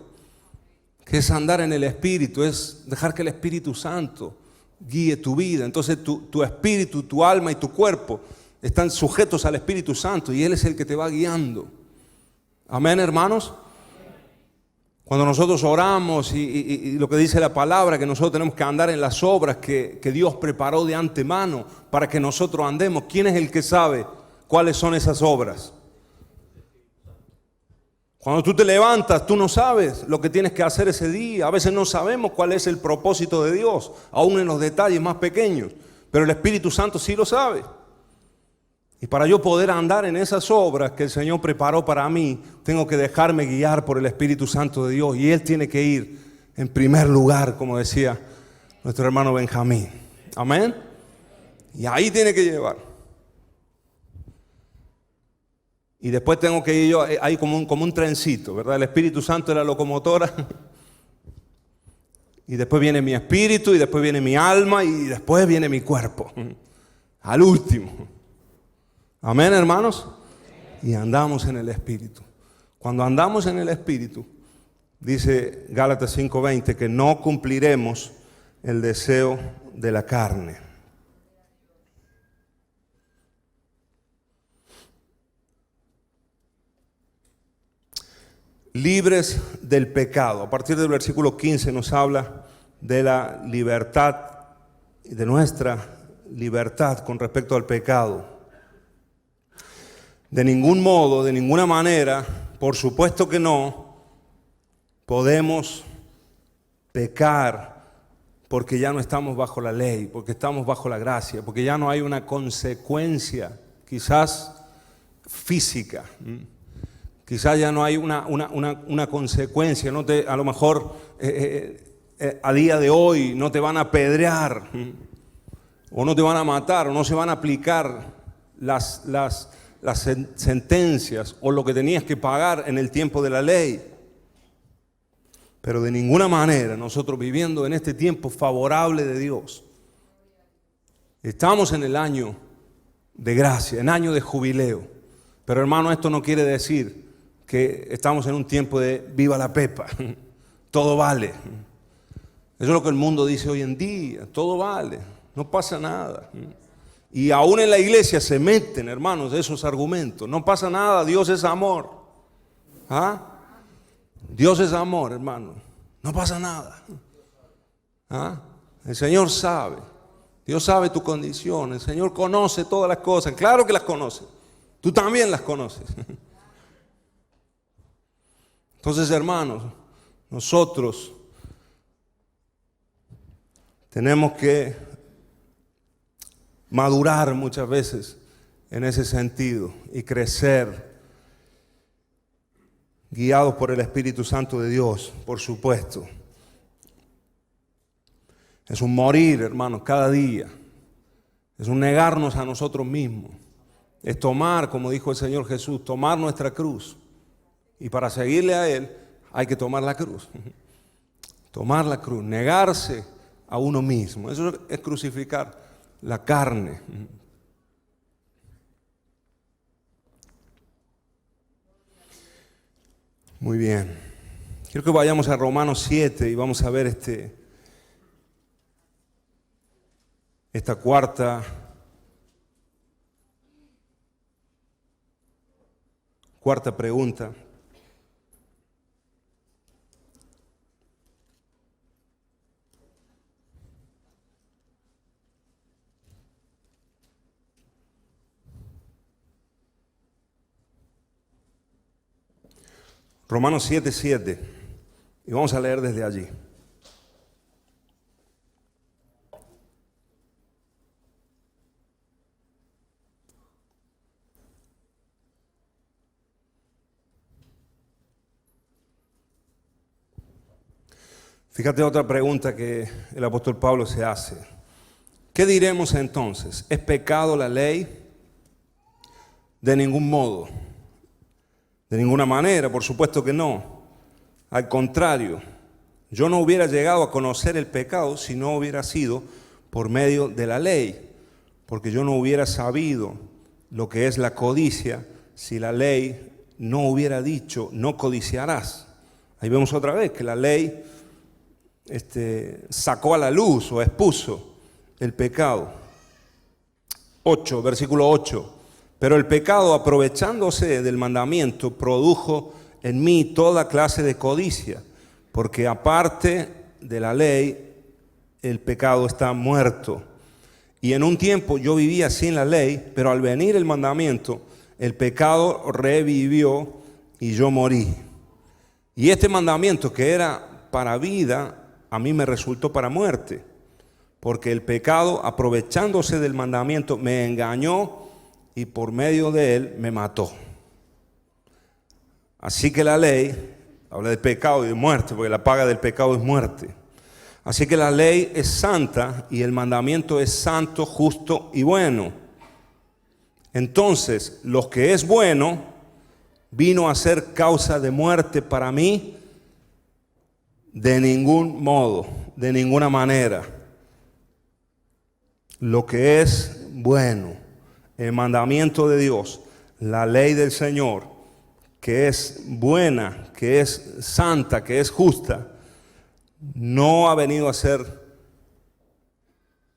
¿Qué es andar en el Espíritu? Es dejar que el Espíritu Santo guíe tu vida. Entonces tu espíritu, tu alma y tu cuerpo están sujetos al Espíritu Santo y Él es el que te va guiando. Amén, hermanos. Cuando nosotros oramos y lo que dice la palabra, que nosotros tenemos que andar en las obras que Dios preparó de antemano para que nosotros andemos. ¿Quién es el que sabe cuáles son esas obras? Cuando tú te levantas, tú no sabes lo que tienes que hacer ese día. A veces no sabemos cuál es el propósito de Dios, aún en los detalles más pequeños. Pero el Espíritu Santo sí lo sabe. Y para yo poder andar en esas obras que el Señor preparó para mí, tengo que dejarme guiar por el Espíritu Santo de Dios. Y Él tiene que ir en primer lugar, como decía nuestro hermano Benjamín. Amén. Y ahí tiene que llevar. Y después tengo que ir yo ahí como un trencito, ¿verdad? El Espíritu Santo es la locomotora. Y después viene mi espíritu, y después viene mi alma, y después viene mi cuerpo. Al último. Amén, hermanos. Y andamos en el Espíritu. Cuando andamos en el Espíritu, dice Gálatas 5:20, que no cumpliremos el deseo de la carne. Libres del pecado. A partir del versículo 15 nos habla de la libertad y de nuestra libertad con respecto al pecado. De ningún modo, de ninguna manera, por supuesto que no, podemos pecar porque ya no estamos bajo la ley, porque estamos bajo la gracia, porque ya no hay una consecuencia, quizás física. Quizás ya no hay una consecuencia, a lo mejor a día de hoy no te van a apedrear, o no te van a matar, o no se van a aplicar las sentencias o lo que tenías que pagar en el tiempo de la ley. Pero de ninguna manera nosotros viviendo en este tiempo favorable de Dios, estamos en el año de gracia, en año de jubileo. Pero hermano, esto no quiere decir que estamos en un tiempo de viva la pepa, todo vale. Eso es lo que el mundo dice hoy en día, todo vale, no pasa nada. Y aún en la iglesia se meten, hermanos, esos argumentos. No pasa nada, Dios es amor. ¿Ah? Dios es amor, hermano. No pasa nada. ¿Ah? El Señor sabe. Dios sabe tu condición. El Señor conoce todas las cosas. Claro que las conoce. Tú también las conoces. Entonces, hermanos, nosotros tenemos que madurar muchas veces en ese sentido y crecer guiados por el Espíritu Santo de Dios, por supuesto. Es un morir, hermanos, cada día. Es un negarnos a nosotros mismos. Es tomar, como dijo el Señor Jesús, tomar nuestra cruz. Y para seguirle a Él hay que tomar la cruz. Tomar la cruz, negarse a uno mismo. Eso es crucificar la carne. Muy bien. Quiero que vayamos a Romanos 7 y vamos a ver esta cuarta pregunta. Romanos 7:7. Y vamos a leer desde allí. Fíjate otra pregunta que el apóstol Pablo se hace. ¿Qué diremos entonces? ¿Es pecado la ley? De ningún modo. De ninguna manera, por supuesto que no. Al contrario, yo no hubiera llegado a conocer el pecado si no hubiera sido por medio de la ley, porque yo no hubiera sabido lo que es la codicia si la ley no hubiera dicho, no codiciarás. Ahí vemos otra vez que la ley sacó a la luz o expuso el pecado. 8, versículo 8. Pero el pecado, aprovechándose del mandamiento, produjo en mí toda clase de codicia, porque aparte de la ley, el pecado está muerto. Y en un tiempo yo vivía sin la ley, pero al venir el mandamiento, el pecado revivió y yo morí. Y este mandamiento que era para vida, a mí me resultó para muerte, porque el pecado, aprovechándose del mandamiento, me engañó y por medio de él me mató. Así que la ley habla de pecado y de muerte, porque la paga del pecado es muerte. Así que la ley es santa y el mandamiento es santo, justo y bueno. Entonces, lo que es bueno vino a ser causa de muerte para mí de ningún modo, de ninguna manera. Lo que es bueno, el mandamiento de Dios, la ley del Señor, que es buena, que es santa, que es justa, no ha venido a ser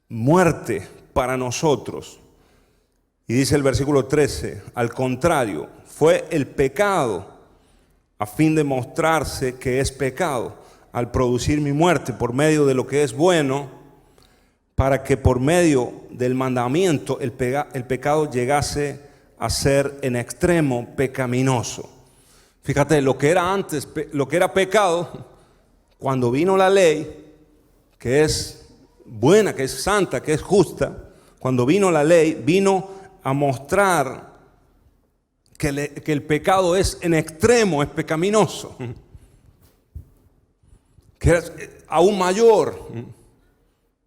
muerte para nosotros. Y dice el versículo 13, al contrario, fue el pecado a fin de mostrarse que es pecado, al producir mi muerte por medio de lo que es bueno, para que por medio del mandamiento el pecado llegase a ser en extremo pecaminoso. Fíjate, lo que era antes, lo que era pecado, cuando vino la ley, que es buena, que es santa, que es justa, cuando vino la ley, vino a mostrar que el pecado es en extremo, es pecaminoso, que es aún mayor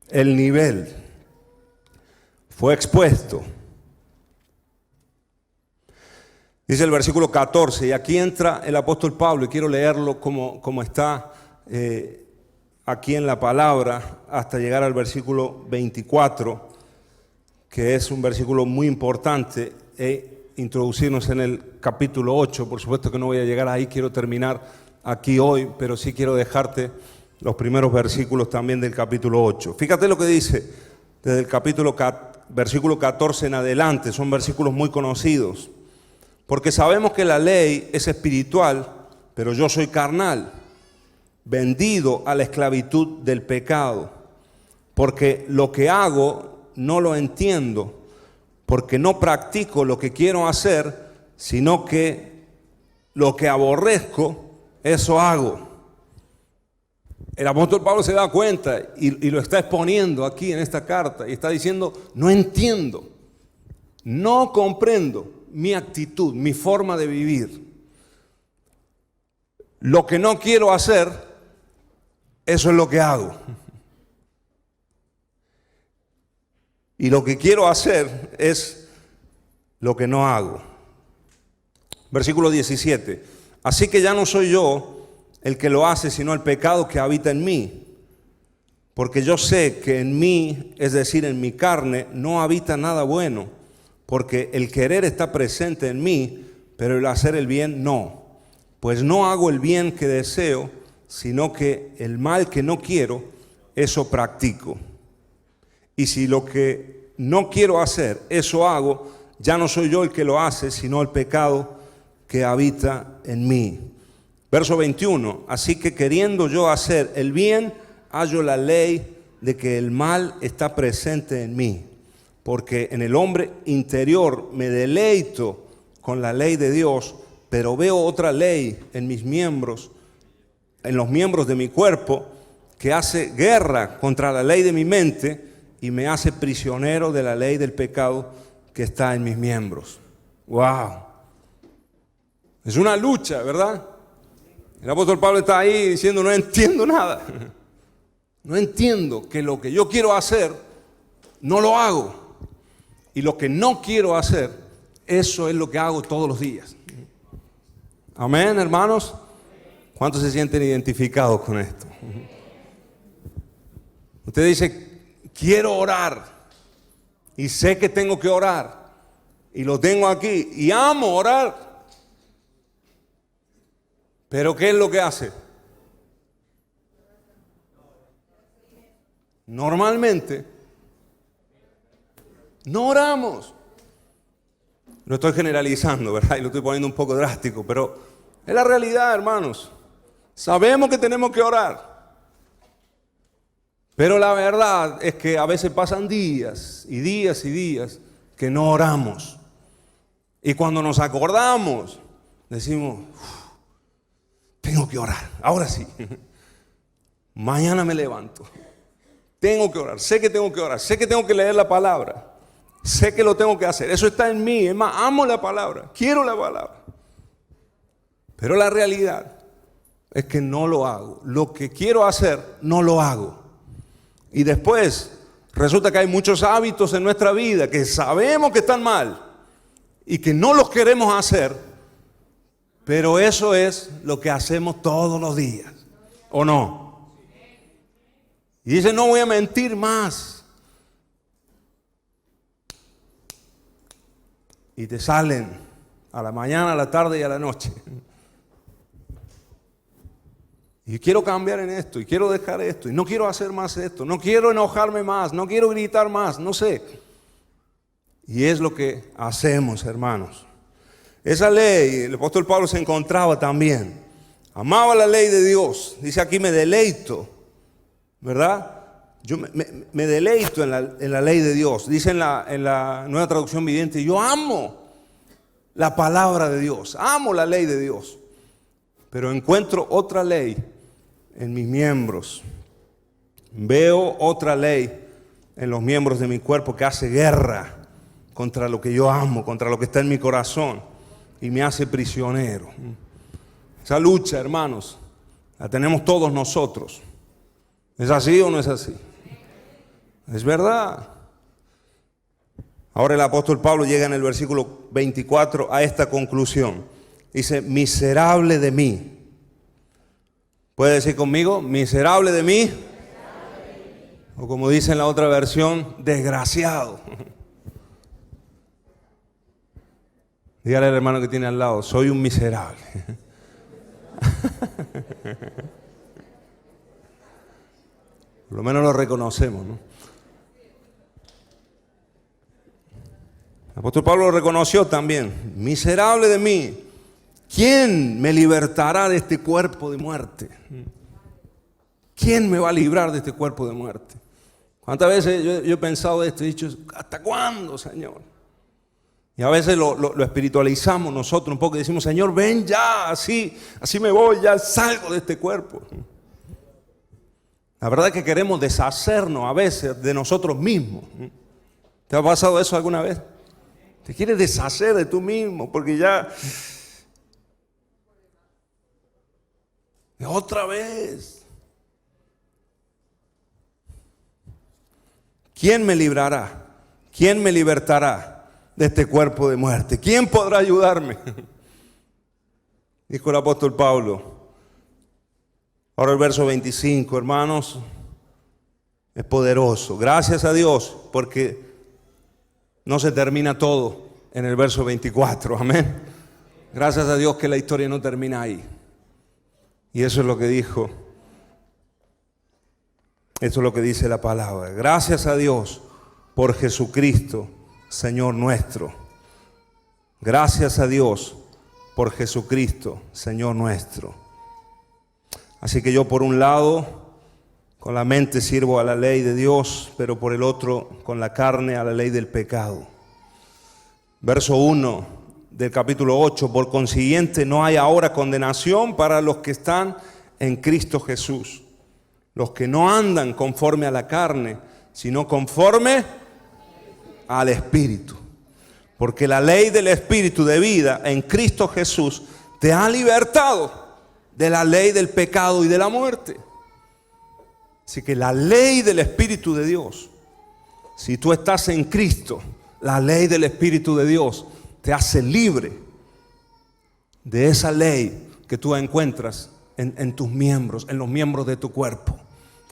el nivel, fue expuesto. Dice el versículo 14, y aquí entra el apóstol Pablo, y quiero leerlo como está aquí en la palabra, hasta llegar al versículo 24, que es un versículo muy importante, e introducirnos en el capítulo 8. Por supuesto que no voy a llegar ahí, quiero terminar aquí hoy, pero sí quiero dejarte los primeros versículos también del capítulo 8. Fíjate lo que dice desde el versículo 14 en adelante, son versículos muy conocidos. Porque sabemos que la ley es espiritual, pero yo soy carnal, vendido a la esclavitud del pecado. Porque lo que hago no lo entiendo, porque no practico lo que quiero hacer, sino que lo que aborrezco, eso hago. El apóstol Pablo se da cuenta y lo está exponiendo aquí en esta carta y está diciendo, no entiendo, no comprendo mi actitud, mi forma de vivir. Lo que no quiero hacer, eso es lo que hago. Y lo que quiero hacer es lo que no hago. Versículo 17. Así que ya no soy yo el que lo hace, sino el pecado que habita en mí. Porque yo sé que en mí, es decir, en mi carne, no habita nada bueno. Porque el querer está presente en mí, pero el hacer el bien no. Pues no hago el bien que deseo, sino que el mal que no quiero, eso practico. Y si lo que no quiero hacer, eso hago, ya no soy yo el que lo hace, sino el pecado que habita en mí. Verso 21, así que queriendo yo hacer el bien, hallo la ley de que el mal está presente en mí. Porque en el hombre interior me deleito con la ley de Dios, pero veo otra ley en mis miembros, en los miembros de mi cuerpo, que hace guerra contra la ley de mi mente y me hace prisionero de la ley del pecado que está en mis miembros. ¡Wow! Es una lucha, ¿verdad? El apóstol Pablo está ahí diciendo, no entiendo nada. No entiendo que lo que yo quiero hacer, no lo hago. Y lo que no quiero hacer, eso es lo que hago todos los días. Amén, hermanos. ¿Cuántos se sienten identificados con esto? Usted dice, quiero orar. Y sé que tengo que orar. Y lo tengo aquí. Y amo orar. Pero ¿qué es lo que hace? Normalmente, No oramos. No estoy generalizando, ¿verdad? Y lo estoy poniendo un poco drástico, pero es la realidad, hermanos. Sabemos que tenemos que orar. Pero la verdad es que a veces pasan días y días y días que no oramos. Y cuando nos acordamos, decimos, tengo que orar, ahora sí. Mañana me levanto. Tengo que orar, sé que tengo que orar, sé que tengo que leer la palabra. Sé que lo tengo que hacer, eso está en mí. Es más, amo la palabra, quiero la palabra. Pero la realidad es que no lo hago. Lo que quiero hacer, no lo hago. Y después resulta que hay muchos hábitos en nuestra vida que sabemos que están mal y que no los queremos hacer, pero eso es lo que hacemos todos los días, ¿o no? Y dice, no voy a mentir más. Y te salen a la mañana, a la tarde y a la noche. Y quiero cambiar en esto, y quiero dejar esto, y no quiero hacer más esto, no quiero enojarme más, no quiero gritar más, no sé. Y es lo que hacemos, hermanos. Esa ley, el apóstol Pablo se encontraba también. Amaba la ley de Dios. Dice aquí, me deleito, ¿verdad? Yo me deleito en la ley de Dios. Dice en la Nueva Traducción Viviente, yo amo la palabra de Dios, amo la ley de Dios. Pero encuentro otra ley en mis miembros. Veo otra ley en los miembros de mi cuerpo que hace guerra contra lo que yo amo, contra lo que está en mi corazón, y me hace prisionero. Esa lucha, hermanos, la tenemos todos nosotros. ¿Es así o no es así? Es verdad. Ahora el apóstol Pablo llega en el versículo 24 a esta conclusión. Dice, miserable de mí. ¿Puede decir conmigo? Miserable de mí. O como dice en la otra versión, desgraciado. Dígale al hermano que tiene al lado, soy un miserable. Por lo menos lo reconocemos, ¿no? El apóstol Pablo lo reconoció también. Miserable de mí. ¿Quién me libertará de este cuerpo de muerte? ¿Quién me va a librar de este cuerpo de muerte? ¿Cuántas veces yo he pensado esto y he dicho, ¿hasta cuándo, Señor? Y a veces lo espiritualizamos nosotros un poco y decimos, Señor, ven ya, así me voy, ya salgo de este cuerpo. La verdad es que queremos deshacernos a veces de nosotros mismos. ¿Te ha pasado eso alguna vez? Te quieres deshacer de tú mismo porque ya... Otra vez. ¿Quién me librará? ¿Quién me libertará de este cuerpo de muerte? ¿Quién podrá ayudarme? Dijo el apóstol Pablo. Ahora el verso 25, hermanos, es poderoso. Gracias a Dios porque no se termina todo en el verso 24. Amén. Gracias a Dios que la historia no termina ahí. Y eso es lo que dijo. Eso es lo que dice la palabra. Gracias a Dios por Jesucristo, Señor nuestro. Gracias a Dios por Jesucristo, Señor nuestro. Así que yo por un lado, con la mente sirvo a la ley de Dios, pero por el otro, con la carne, a la ley del pecado. Verso 1 del capítulo 8, por consiguiente no hay ahora condenación para los que están en Cristo Jesús. Los que no andan conforme a la carne, sino conforme al Espíritu. Porque la ley del Espíritu de vida en Cristo Jesús te ha libertado de la ley del pecado y de la muerte. Así que la ley del Espíritu de Dios, si tú estás en Cristo, la ley del Espíritu de Dios te hace libre de esa ley que tú encuentras en tus miembros, en los miembros de tu cuerpo.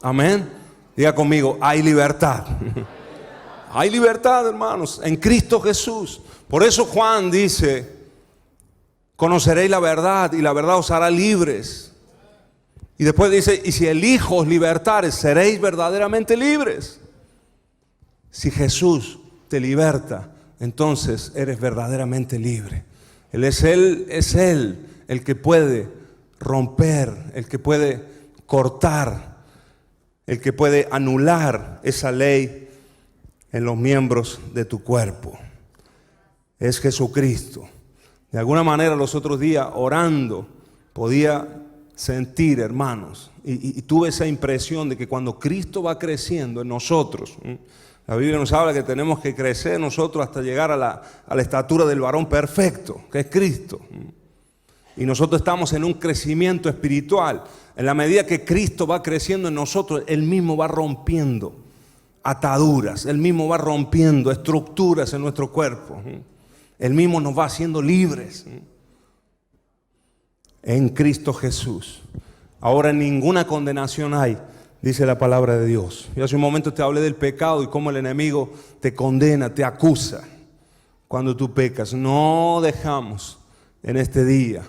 Amén. Diga conmigo, hay libertad. Hay libertad, hermanos, en Cristo Jesús. Por eso Juan dice, conoceréis la verdad y la verdad os hará libres. Y después dice, y si el Hijo os libertare, seréis verdaderamente libres. Si Jesús te liberta, entonces eres verdaderamente libre. Es Él el que puede romper, el que puede cortar, el que puede anular esa ley en los miembros de tu cuerpo. Es Jesucristo. De alguna manera los otros días orando podía sentir, hermanos, y tuve esa impresión de que cuando Cristo va creciendo en nosotros, la Biblia nos habla que tenemos que crecer nosotros hasta llegar a la estatura del varón perfecto, que es Cristo. Y nosotros estamos en un crecimiento espiritual. En la medida que Cristo va creciendo en nosotros, Él mismo va rompiendo ataduras, Él mismo va rompiendo estructuras en nuestro cuerpo. Él mismo nos va haciendo libres en Cristo Jesús. Ahora ninguna condenación hay, dice la palabra de Dios. Yo hace un momento te hablé del pecado y cómo el enemigo te condena, te acusa cuando tú pecas. No dejamos en este día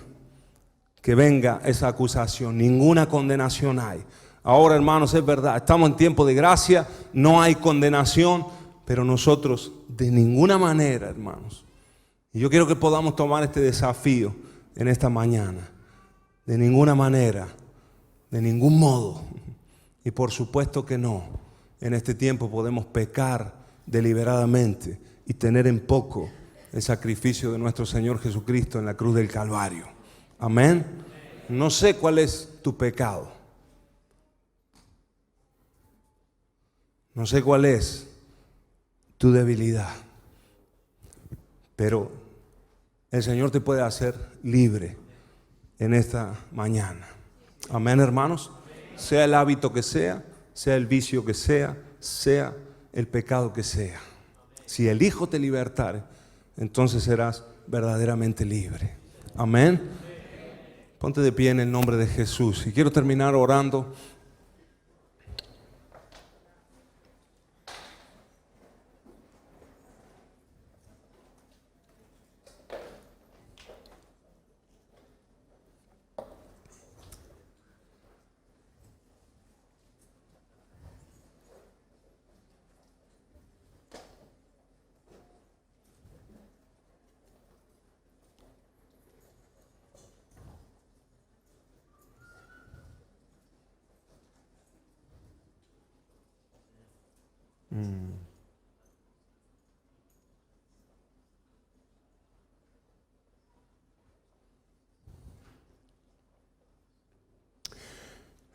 que venga esa acusación. Ninguna condenación hay. Ahora, hermanos, es verdad, estamos en tiempo de gracia, no hay condenación, pero nosotros de ninguna manera, hermanos. Y yo quiero que podamos tomar este desafío en esta mañana. De ninguna manera, de ningún modo. Y por supuesto que no. En este tiempo podemos pecar deliberadamente y tener en poco el sacrificio de nuestro Señor Jesucristo en la cruz del Calvario. Amén. No sé cuál es tu pecado. No sé cuál es tu debilidad. Pero el Señor te puede hacer libre en esta mañana. Amén, hermanos. Sea el hábito que sea el vicio que sea el pecado que sea. Si el Hijo te libertare, entonces serás verdaderamente libre. Amén. Ponte de pie en el nombre de Jesús. Y quiero terminar orando.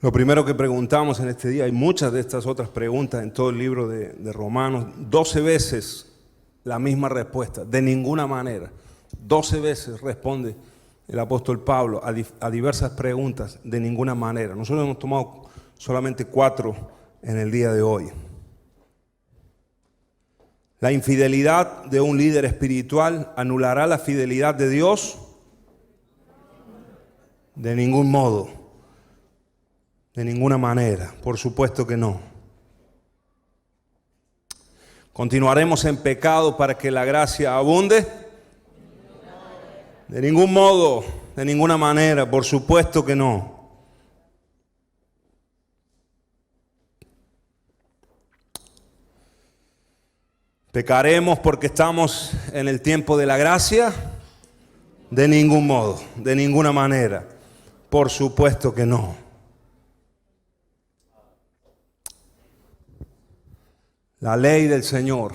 Lo primero que preguntamos en este día, hay muchas de estas otras preguntas en todo el libro de Romanos, 12 veces la misma respuesta, de ninguna manera. 12 veces responde el apóstol Pablo a diversas preguntas, de ninguna manera. Nosotros hemos tomado solamente 4 en el día de hoy. ¿La infidelidad de un líder espiritual anulará la fidelidad de Dios? De ningún modo, de ninguna manera, por supuesto que no. ¿Continuaremos en pecado para que la gracia abunde? De ningún modo, de ninguna manera, por supuesto que no. ¿Pecaremos porque estamos en el tiempo de la gracia? De ningún modo, de ninguna manera. Por supuesto que no. La ley del Señor,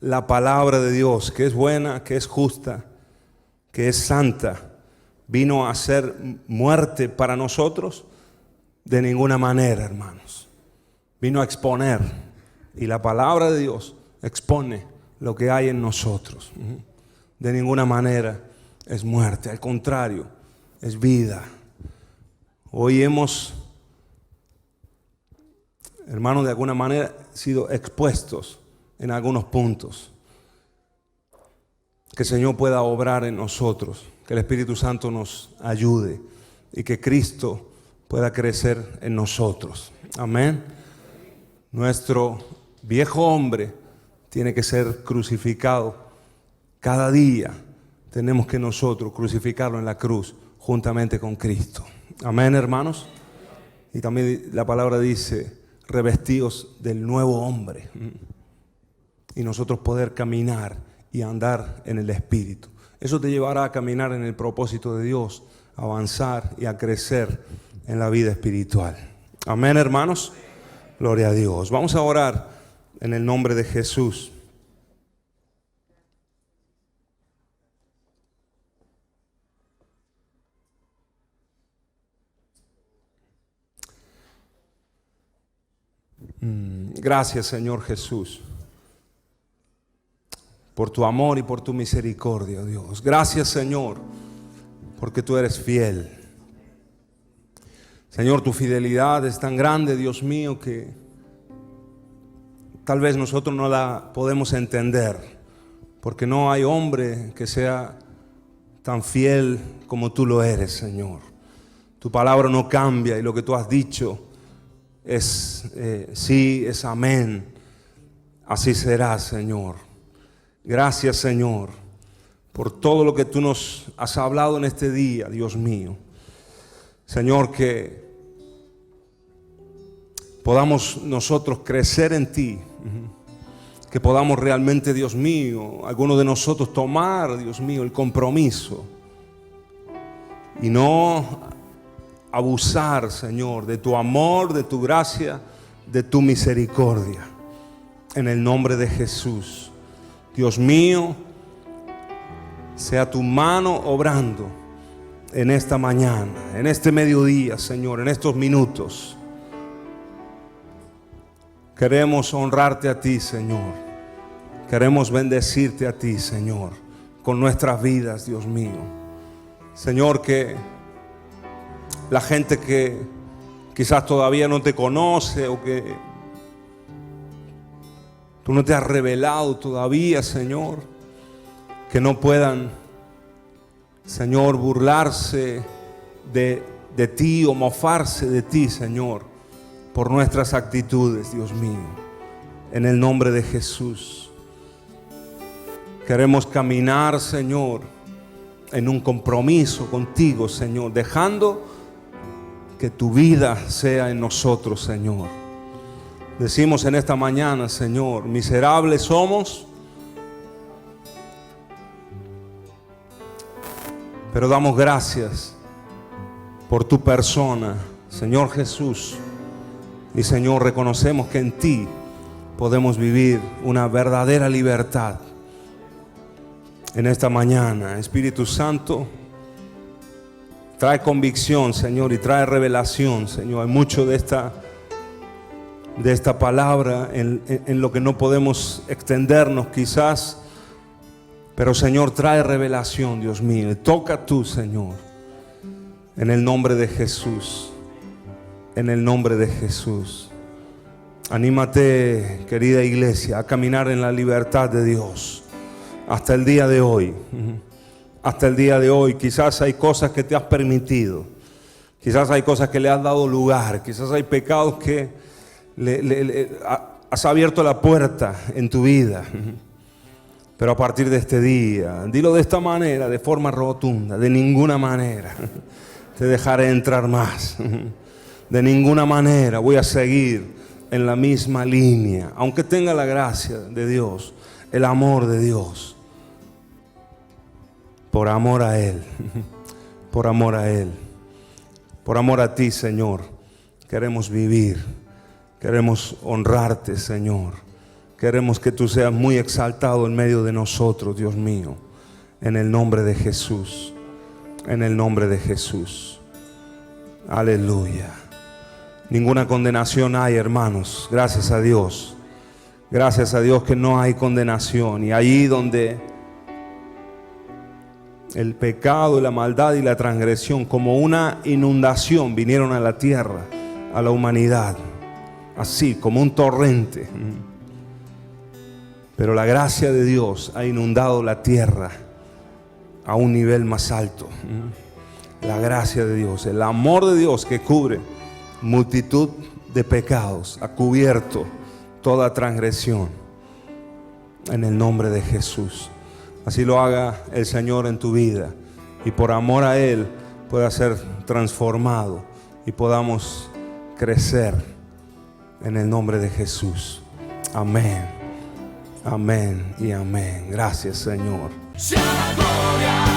la palabra de Dios, que es buena, que es justa, que es santa, vino a ser muerte para nosotros. De ninguna manera, hermanos. Vino a exponer. Y la palabra de Dios expone lo que hay en nosotros. De ninguna manera es muerte, al contrario, es vida. Hoy hemos, hermanos, de alguna manera sido expuestos en algunos puntos. Que el Señor pueda obrar en nosotros, que el Espíritu Santo nos ayude y que Cristo pueda crecer en nosotros. Amén. Nuestro viejo hombre tiene que ser crucificado. Cada día tenemos que nosotros crucificarlo en la cruz juntamente con Cristo. Amén, hermanos. Y también la palabra dice, revestidos del nuevo hombre. y nosotros poder caminar y andar en el Espíritu. Eso te llevará a caminar en el propósito de Dios, a avanzar y a crecer en la vida espiritual. Amén, hermanos. Gloria a Dios. Vamos a orar en el nombre de Jesús. Gracias, Señor Jesús, por tu amor y por tu misericordia, Dios. Gracias, Señor, porque tú eres fiel. Señor, tu fidelidad es tan grande, Dios mío, que tal vez nosotros no la podemos entender, porque no hay hombre que sea tan fiel como tú lo eres, Señor. Tu palabra no cambia y lo que tú has dicho es sí, es amén. Así será, Señor. Gracias, Señor, por todo lo que tú nos has hablado en este día, Dios mío. Señor, que podamos nosotros crecer en ti, que podamos realmente, Dios mío, algunos de nosotros tomar, Dios mío, el compromiso y no abusar, Señor, de tu amor, de tu gracia, de tu misericordia. En el nombre de Jesús, Dios mío, sea tu mano obrando en esta mañana, en este mediodía, Señor, en estos minutos. Queremos honrarte a ti, Señor. Queremos bendecirte a ti, Señor, con nuestras vidas, Dios mío. Señor, que la gente que quizás todavía no te conoce o que tú no te has revelado todavía, Señor, que no puedan, Señor, burlarse de ti o mofarse de ti, Señor, por nuestras actitudes, Dios mío. En el nombre de Jesús. Queremos caminar, Señor, en un compromiso contigo, Señor, dejando que tu vida sea en nosotros, Señor. Decimos en esta mañana, Señor, miserables somos, pero damos gracias por tu persona, Señor Jesús. Y Señor, reconocemos que en ti podemos vivir una verdadera libertad. En esta mañana, Espíritu Santo, trae convicción, Señor, y trae revelación, Señor. Hay mucho de esta palabra en lo que no podemos extendernos quizás, pero Señor, trae revelación, Dios mío. Toca tú, Señor, en el nombre de Jesús. En el nombre de Jesús. Anímate, querida iglesia, a caminar en la libertad de Dios. Hasta el día de hoy. Hasta el día de hoy. Quizás hay cosas que te has permitido. Quizás hay cosas que le has dado lugar. Quizás hay pecados que has abierto la puerta en tu vida. Pero a partir de este día, dilo de esta manera, de forma rotunda: de ninguna manera te dejaré entrar más. De ninguna manera voy a seguir en la misma línea, aunque tenga la gracia de Dios, el amor de Dios. Por amor a Él, por amor a Él, por amor a ti, Señor, queremos vivir, queremos honrarte, Señor. Queremos que tú seas muy exaltado en medio de nosotros, Dios mío, en el nombre de Jesús, en el nombre de Jesús. Aleluya. Ninguna condenación hay, hermanos, gracias a Dios. Gracias a Dios que no hay condenación. Y allí donde el pecado, la maldad y la transgresión como una inundación vinieron a la tierra, a la humanidad, así como un torrente. Pero la gracia de Dios ha inundado la tierra a un nivel más alto. La gracia de Dios, el amor de Dios que cubre multitud de pecados, ha cubierto toda transgresión en el nombre de Jesús. Así lo haga el Señor en tu vida y por amor a Él pueda ser transformado y podamos crecer en el nombre de Jesús. Amén Amén y amén. Gracias, Señor. Sea la gloria